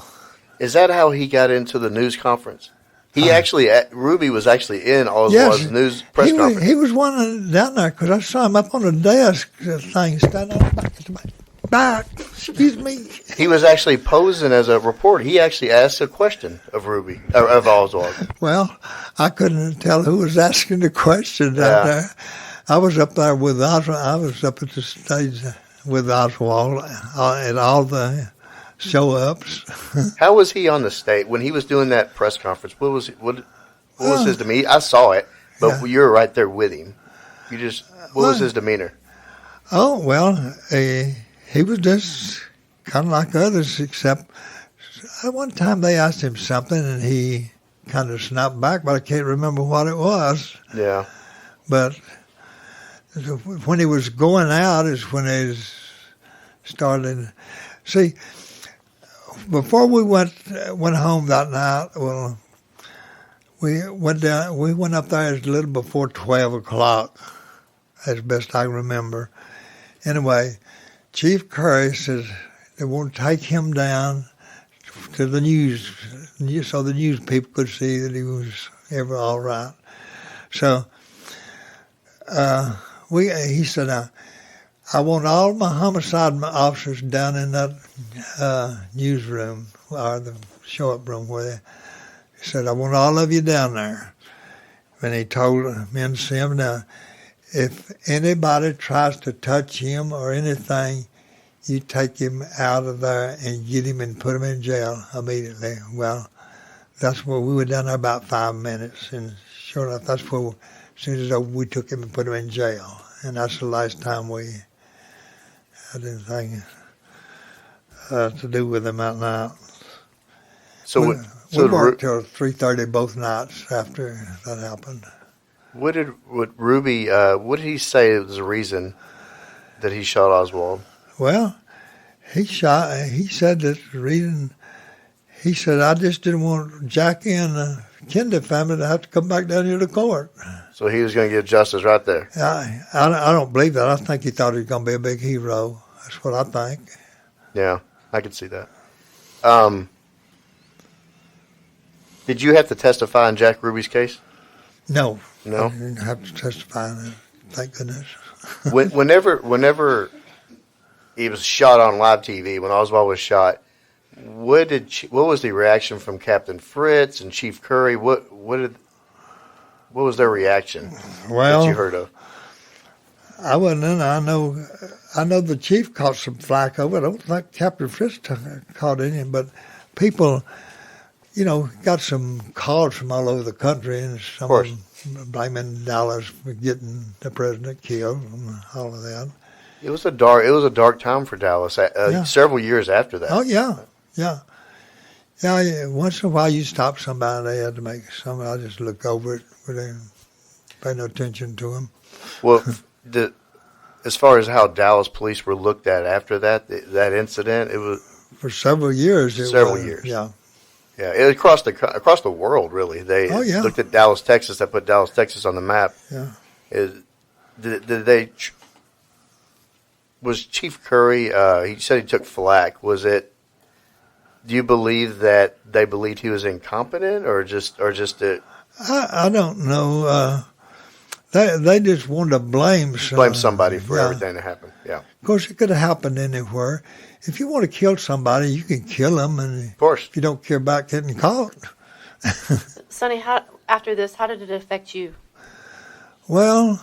Is that how he got into the news conference? Ruby was actually in Oswald's news press conference.
He was one down there because I saw him up on the desk thing, standing on the back. Excuse me.
He was actually posing as a reporter. He actually asked a question of of Oswald.
Well, I couldn't tell who was asking the question down there. I was up there with Oswald. I was up at the stage with Oswald at all the show-ups.
How was he on the stage when he was doing that press conference? What was his demeanor? I saw it, but you were right there with him. What was his demeanor?
Oh, well, he was just kind of like others, except at one time they asked him something and he kind of snapped back, but I can't remember what it was.
Yeah.
But when he was going out is when they started. See, before we went home that night, well, we went up there a little before 12 o'clock, as best I remember. Anyway, Chief Curry says they want to take him down to the news so the news people could see that he was ever all right. So he said, "I want all my homicide officers down in that newsroom or the show-up room he said, I want all of you down there." And he told me and Sim, "Now, if anybody tries to touch him or anything, you take him out of there and get him and put him in jail immediately." Well, that's where we were down there about 5 minutes, and sure enough, that's where, as soon as we took him and put him in jail. And that's the last time we had anything to do with him that night.
So
we worked till 3:30 both nights after that happened.
What did he say was the reason that he shot Oswald?
Well, he said that the reason, he said, "I just didn't want Jackie and the Kenda family to have to come back down here to court."
So he was going to get justice right there.
I don't believe that. I think he thought he was going to be a big hero. That's what I think.
Yeah, I could see that. Did you have to testify in Jack Ruby's case?
No.
No?
I didn't have to testify in it. Thank goodness.
Whenever he was shot on live TV, when Oswald was shot, what was the reaction from Captain Fritz and Chief Curry? What did What was their reaction
Well,
that you heard of?
I wasn't in. I know the chief caught some flack over it. I don't think Captain Fritz caught any, but people, got some calls from all over the country, and some of them blaming Dallas for getting the president killed and all of that.
It was a dark time for Dallas. Several years after that.
Oh yeah. Once in a while, you stop somebody, they had to make something. I just look over it, but they pay no attention to them.
Well, as far as how Dallas police were looked at after that incident, it was
for several years.
Several years.
Yeah.
Yeah, it across the world, really. They looked at Dallas, Texas. That put Dallas, Texas on the map.
Yeah.
Was Chief Curry? He said he took flack. Was it? Do you believe that they believed he was incompetent, or just
I don't know. They just wanted to blame
somebody for everything that happened. Yeah.
Of course, it could have happened anywhere. If you want to kill somebody, you can kill them, and
of course,
if you don't care about getting caught.
Sonny, after this, how did it affect you?
Well,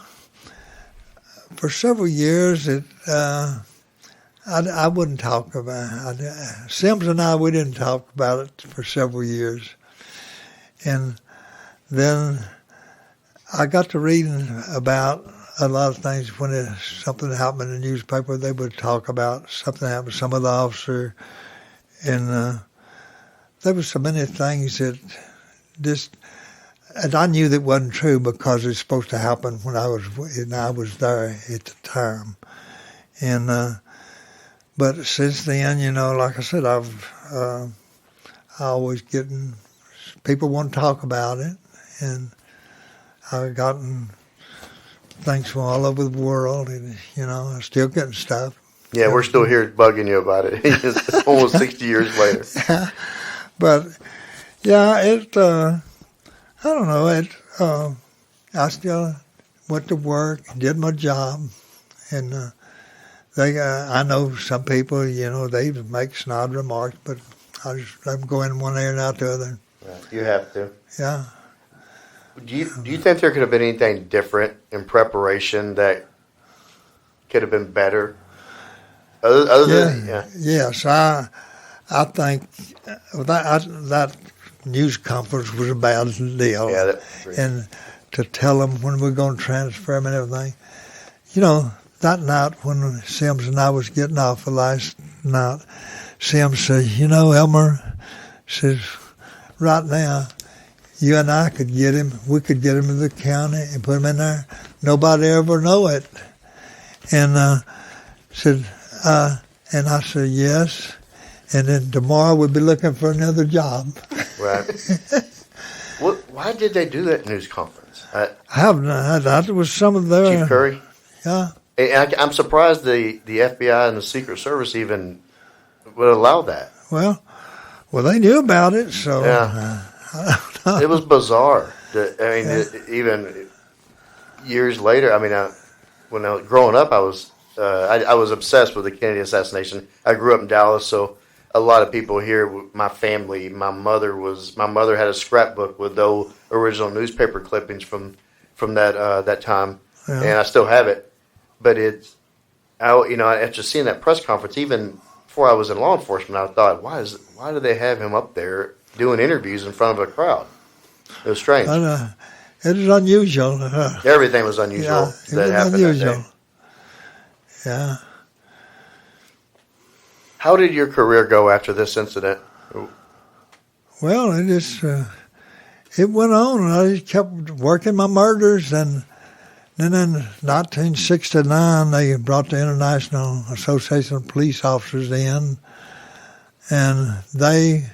for several years, I wouldn't talk about it. Sims and I, we didn't talk about it for several years. And then I got to reading about a lot of things when something happened in the newspaper. They would talk about something happened to some of the officer. And there were so many things that and I knew that wasn't true because it's supposed to happen when I was there at the time. And but since then, like I said, I always people want to talk about it, and I've gotten things from all over the world, and I'm still getting stuff.
Yeah, we're still here bugging you about it. It's almost 60 years later.
Yeah. But yeah, I don't know. I still went to work, did my job, and I know some people, they make snide remarks, but I just let them go in one ear and out the other.
Yeah, you have to.
Yeah.
Do you think there could have been anything different in preparation that could have been better?
Yes, I think that news conference was a bad deal.
Yeah,
and to tell them when we're going to transfer them and everything, that night when Sims and I was getting off the last night, Sims said, Elmer, says, right now, you and I could get him. We could get him to the county and put him in there. Nobody ever know it. And and I said, yes. And then tomorrow we'll be looking for another job.
Right. Why did they do that news conference?
I haven't. That was some of their...
Chief Curry?
Yeah.
And I'm surprised the FBI and the Secret Service even would allow that.
Well, they knew about it, so...
Yeah.
I don't know.
It was bizarre. Even years later, when I was growing up, I was obsessed with the Kennedy assassination. I grew up in Dallas, so a lot of people here, my family, my mother had a scrapbook with the original newspaper clippings from that time,
Yeah.
and I still have it. But after seeing that press conference, even before I was in law enforcement, I thought, why do they have him up there doing interviews in front of a crowd? It was strange.
It was unusual.
Everything was unusual that happened that day.
Yeah.
How did your career go after this incident?
Well, it went on, and I just kept working my murders, and then in 1969, they brought the International Association of Police Officers in, and they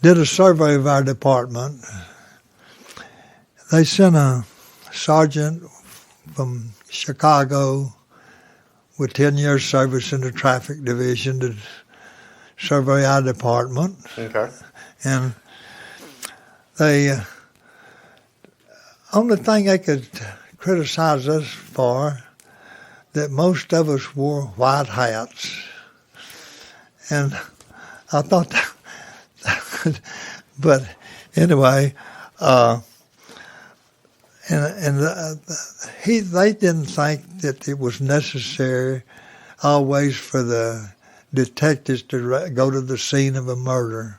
did a survey of our department. They sent a sergeant from Chicago with 10 years service in the traffic division to survey our department.
Okay.
And they, only thing they could criticize us for, that most of us wore white hats. And I thought but anyway, They didn't think that it was necessary always for the detectives to go to the scene of a murder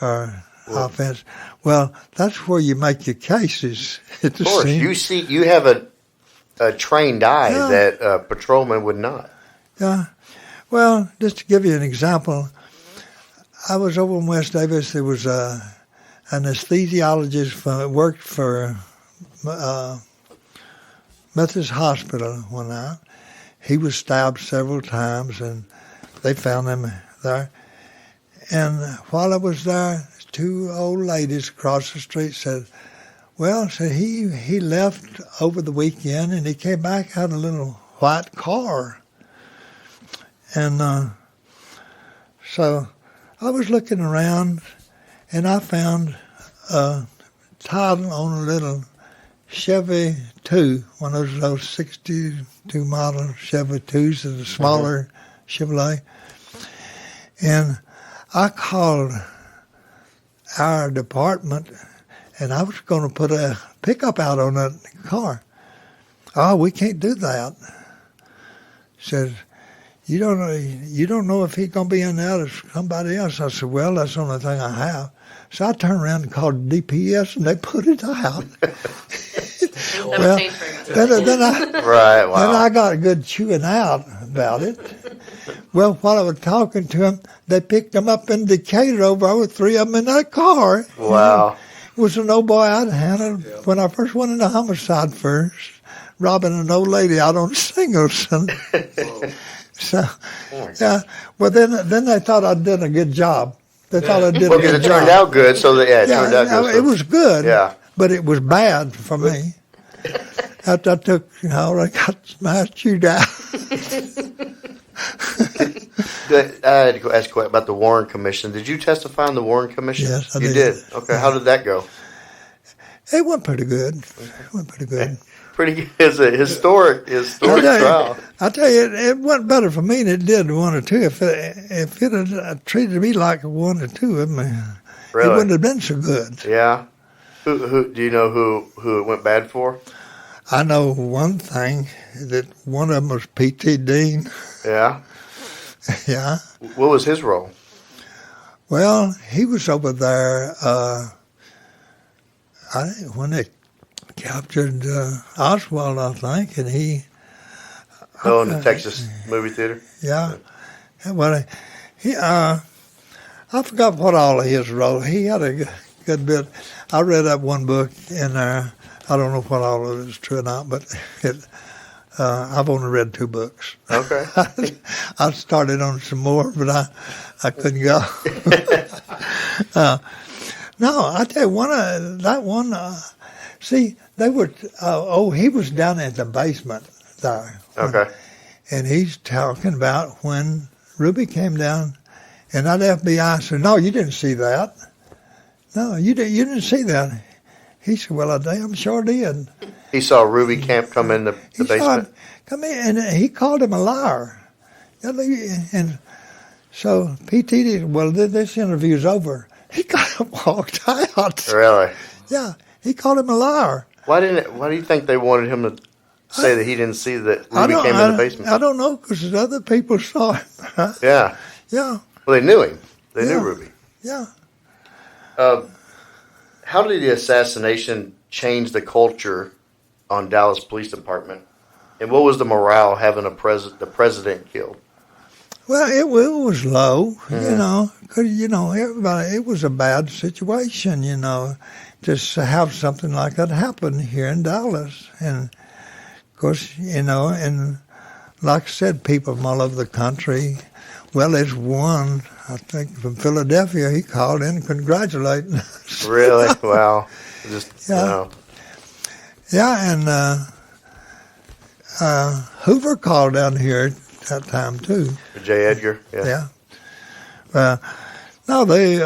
or offense. Well, that's where you make your cases at the
Of course,
scene.
you have a trained eye that a patrolman would not.
Yeah. Well, just to give you an example, I was over in West Davis. There was an anesthesiologist worked for Methodist Hospital one night. He was stabbed several times, and they found him there. And while I was there, two old ladies across the street said, well, said he left over the weekend, and he came back, had a little white car. And so I was looking around, and I found a title on a little Chevy 2, one of those 62 model Chevy 2s, the smaller Chevrolet. And I called our department, and I was going to put a pickup out on that car. Oh, we can't do that. Said, you don't know if he's going to be in there or somebody else. I said, well, that's the only thing I have. So I turned around and called DPS, and they put it out. Well, then I got a good chewing out about it. Well, while I was talking to them, they picked them up in Decatur. Over 3 of them in that car.
Wow.
It was an old boy I'd handled when I first went into homicide first, robbing an old lady out on Singleton. So, yeah. Well, then they thought I did a good job. They thought I did a good job.
Because it turned out good, so that, it turned out good.
It was good,
yeah.
But it was bad for me. After I took, I got my chewed out.
I had to ask you about the Warren Commission. Did you testify in the Warren Commission?
Yes, I
did. You did? Okay, how did that go?
It went pretty good.
Pretty good. It's a historic trial.
I tell you, it went better for me than it did 1 or 2. If it had treated me like 1 or 2, it wouldn't have been so good.
Yeah. Who do you know who it went bad for?
I know one thing, that one of them was P.T. Dean.
Yeah?
Yeah.
What was his role?
Well, he was over there when they captured Oswald, I think, and he...
Oh, in the Texas movie theater?
Yeah. Well, I forgot what all of his role. He had a good bit. I read up one book in there. I don't know what all of it is true or not, but I've only read 2 books.
Okay.
I started on some more, but I couldn't go. No, I tell you, see, they were, he was down in the basement there.
Okay.
And he's talking about when Ruby came down, and that FBI said, no, you didn't see that. No, you didn't see that. He said, well, I damn sure did.
He saw Ruby Camp come in the basement?
Saw him come in, and he called him a liar. And so P.T. did, well, this interview's over. He got up, walked out.
Really?
Yeah, he called him a liar.
Why do you think they wanted him to say that he didn't see that Ruby came in the basement?
I don't know, because other people saw him.
Yeah.
Yeah.
Well, they knew him. They knew Ruby.
Yeah.
How did the assassination change the culture on Dallas Police Department? And what was the morale having the president killed?
Well, it was low, because, everybody, it was a bad situation, just to have something like that happen here in Dallas. And, of course, and like I said, people from all over the country. Well, there's one, I think, from Philadelphia. He called in congratulating us.
Really? Wow.
Yeah. Yeah, and Hoover called down here at that time, too.
J. Edgar? Yeah.
No, they,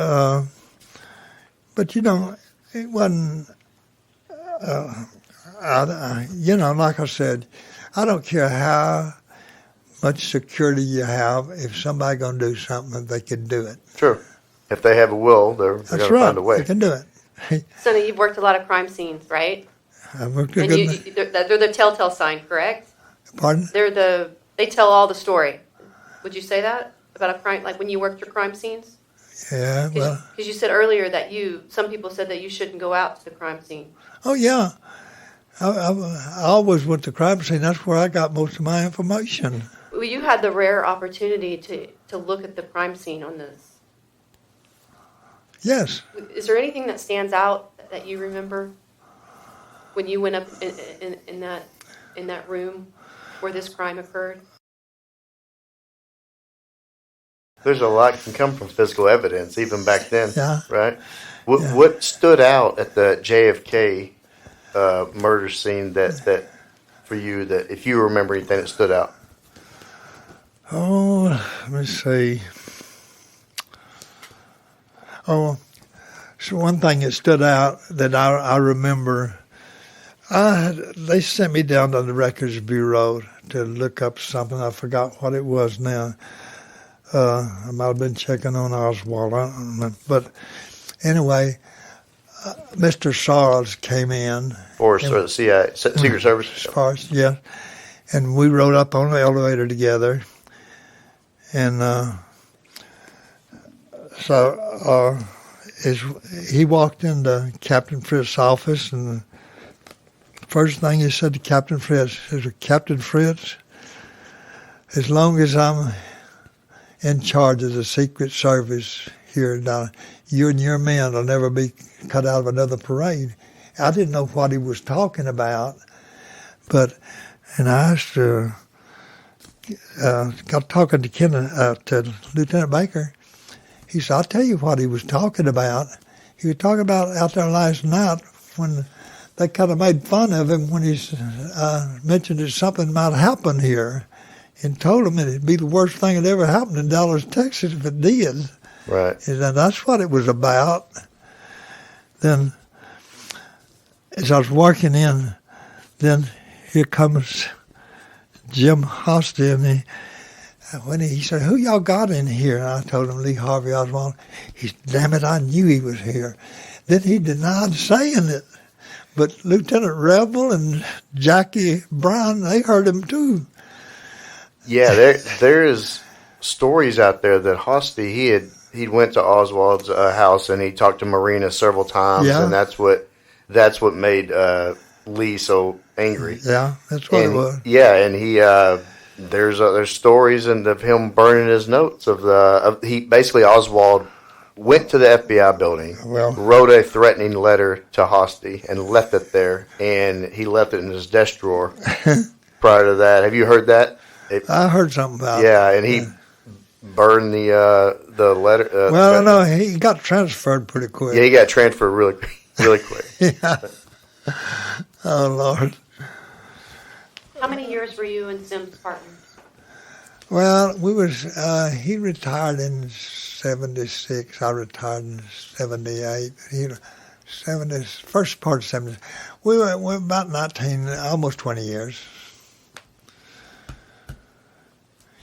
but, it wasn't, like I said, I don't care how much security you have. If somebody going to do something, they can do it.
Sure. If they have a will, they're going to find a way.
They can do it.
Sonny, you've worked a lot of crime scenes, right?
I worked a
And
good.
they're the telltale sign, correct?
Pardon?
They tell all the story. Would you say that about a crime, like when you worked your crime scenes?
Yeah. Well.
Because you said earlier that some people said that you shouldn't go out to the crime scene.
Oh yeah. I always went to crime scene. That's where I got most of my information.
Well, you had the rare opportunity to look at the crime scene on this.
Yes.
Is there anything that stands out that you remember when you went up in that room where this crime occurred?
There's a lot can come from physical evidence, even back then,
Yeah.
right? What stood out at the JFK murder scene that for you, that if you remember anything that stood out?
Oh, let me see. Oh, so one thing that stood out that I remember, they sent me down to the Records Bureau to look up something. I forgot what it was now. I might have been checking on Oswald, I don't know. But anyway, Mr. Sarles came in.
Or the CIA, Secret Service?
Sarles, yeah. And we rode up on the elevator together. And he walked into Captain Fritz's office, and the first thing he said to Captain Fritz, he said, "Captain Fritz, as long as I'm in charge of the Secret Service here, now, you and your men will never be cut out of another parade." I didn't know what he was talking about, and I asked got talking to Lieutenant Baker. He said, "I'll tell you what he was talking about. He was talking about out there last night when they kind of made fun of him when he mentioned that something might happen here, and told him it'd be the worst thing that ever happened in Dallas, Texas if it did."
Right.
And that's what it was about. Then, as I was walking in, then here comes Jim Hosty, and when he said, "Who y'all got in here?" And I told him, "Lee Harvey Oswald." He said, "Damn it, I knew he was here." Then he denied saying it. But Lieutenant Rebel and Jackie Brown, they heard him too.
Yeah, there is stories out there that Hosty, he went to Oswald's house and he talked to Marina several times,
Yeah.
and that's what made Lee so angry.
Yeah, that's what it was.
Yeah, and he there's stories of him burning his notes of he basically Oswald went to the FBI building, wrote a threatening letter to Hosty and left it there, and he left it in his desk drawer. Prior to that, have you heard that?
I heard something about it.
Yeah, and he burned the letter.
Well, no, he got transferred pretty quick.
Yeah, he got transferred really quick.
Yeah. Oh, Lord.
How many years were you and Sims partners?
Well, he retired in 76. I retired in 78. First part of 70. We were about 19, almost 20 years.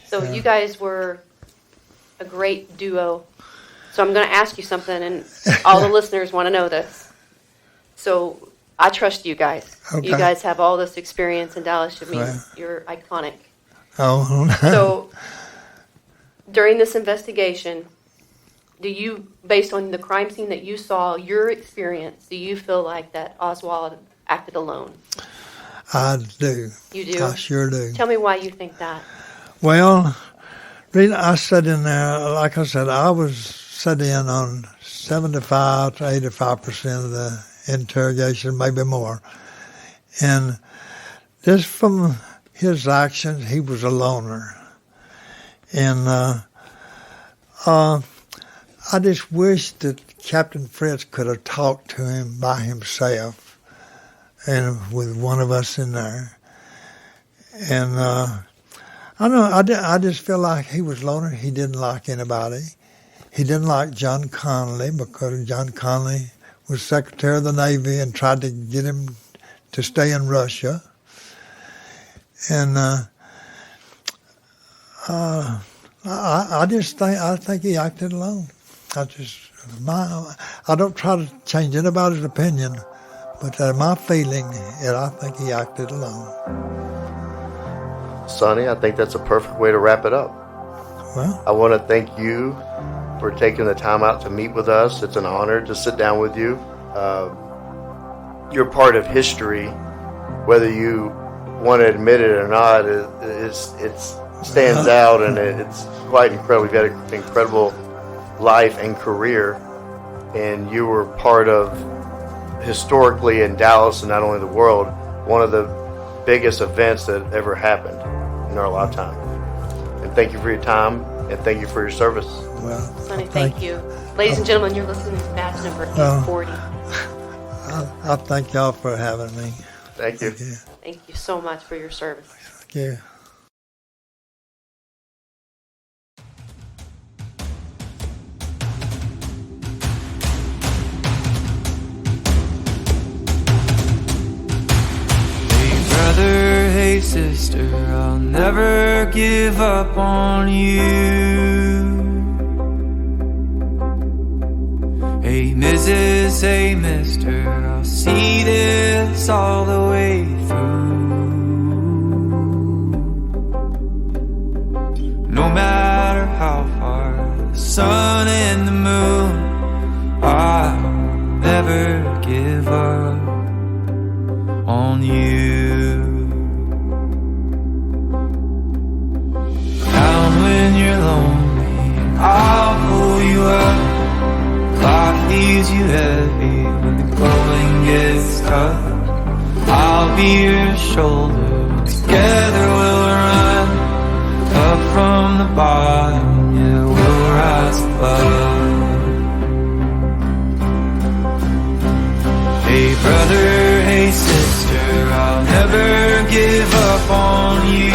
So you guys were a great duo. So I'm going to ask you something, and all the listeners want to know this. So I trust you guys.
Okay.
You guys have all this experience in Dallas. I mean,
Right.
you're iconic.
Oh.
So during this investigation, based on the crime scene that you saw, your experience, do you feel like that Oswald acted alone?
I do.
You do?
I sure do.
Tell me why you think that.
Well, really, I sat in there, like I said, I was sat in on 75 to 85% of the interrogation, maybe more. And just from his actions, he was a loner. And I just wish that Captain Fritz could have talked to him by himself and with one of us in there. And I don't know, I just feel like he was loner. He didn't like anybody. He didn't like John Connally because John Connally was Secretary of the Navy and tried to get him to stay in Russia. And I think he acted alone. I don't try to change anybody's opinion, but my feeling is I think he acted alone.
Sonny, I think that's a perfect way to wrap it up.
Well,
I want to thank you for taking the time out to meet with us. It's an honor to sit down with you. You're part of history, whether you want to admit it or not. It stands out, and it's quite incredible. You've had an incredible life and career, and you were part of, historically in Dallas and not only the world, one of the biggest events that ever happened in our lifetime. And thank you for your time, and thank you for your service.
well,
Sonny, thank you. Ladies and gentlemen, you're listening to batch number 840.
I thank y'all for having me.
Thank you.
Thank you.
Thank you so much for your service.
Thank you.
Brother, hey sister, I'll never give up on you. Hey Mrs., hey mister, I'll see this all the way through. No matter how far the sun and the moon, I'll never give up on you. Down when you're lonely, I'll pull you up. Life leaves you heavy when the going gets tough. I'll be your shoulder, together we'll run up from the bottom, yeah, we'll rise above. Hey brother, hey sister, I'll never give up on you.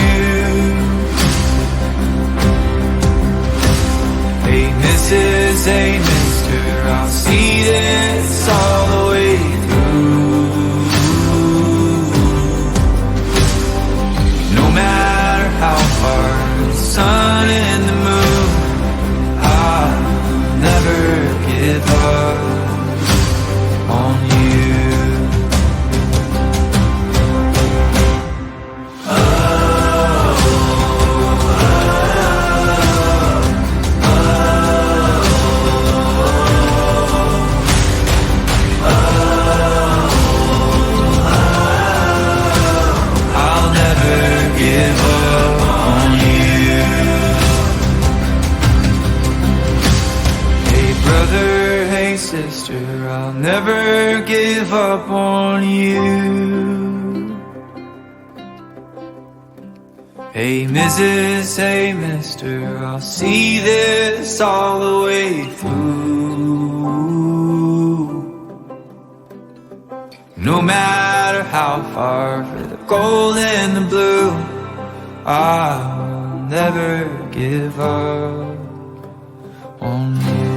Hey Mrs., hey mister, I'll see this all the way through. No matter how far the sun and the moon, I'll never give up on you. Sister, I'll never give up on you. Hey Mrs., hey mister, I'll see this all the way through. No matter how far, for the gold and the blue, I'll never give up on you.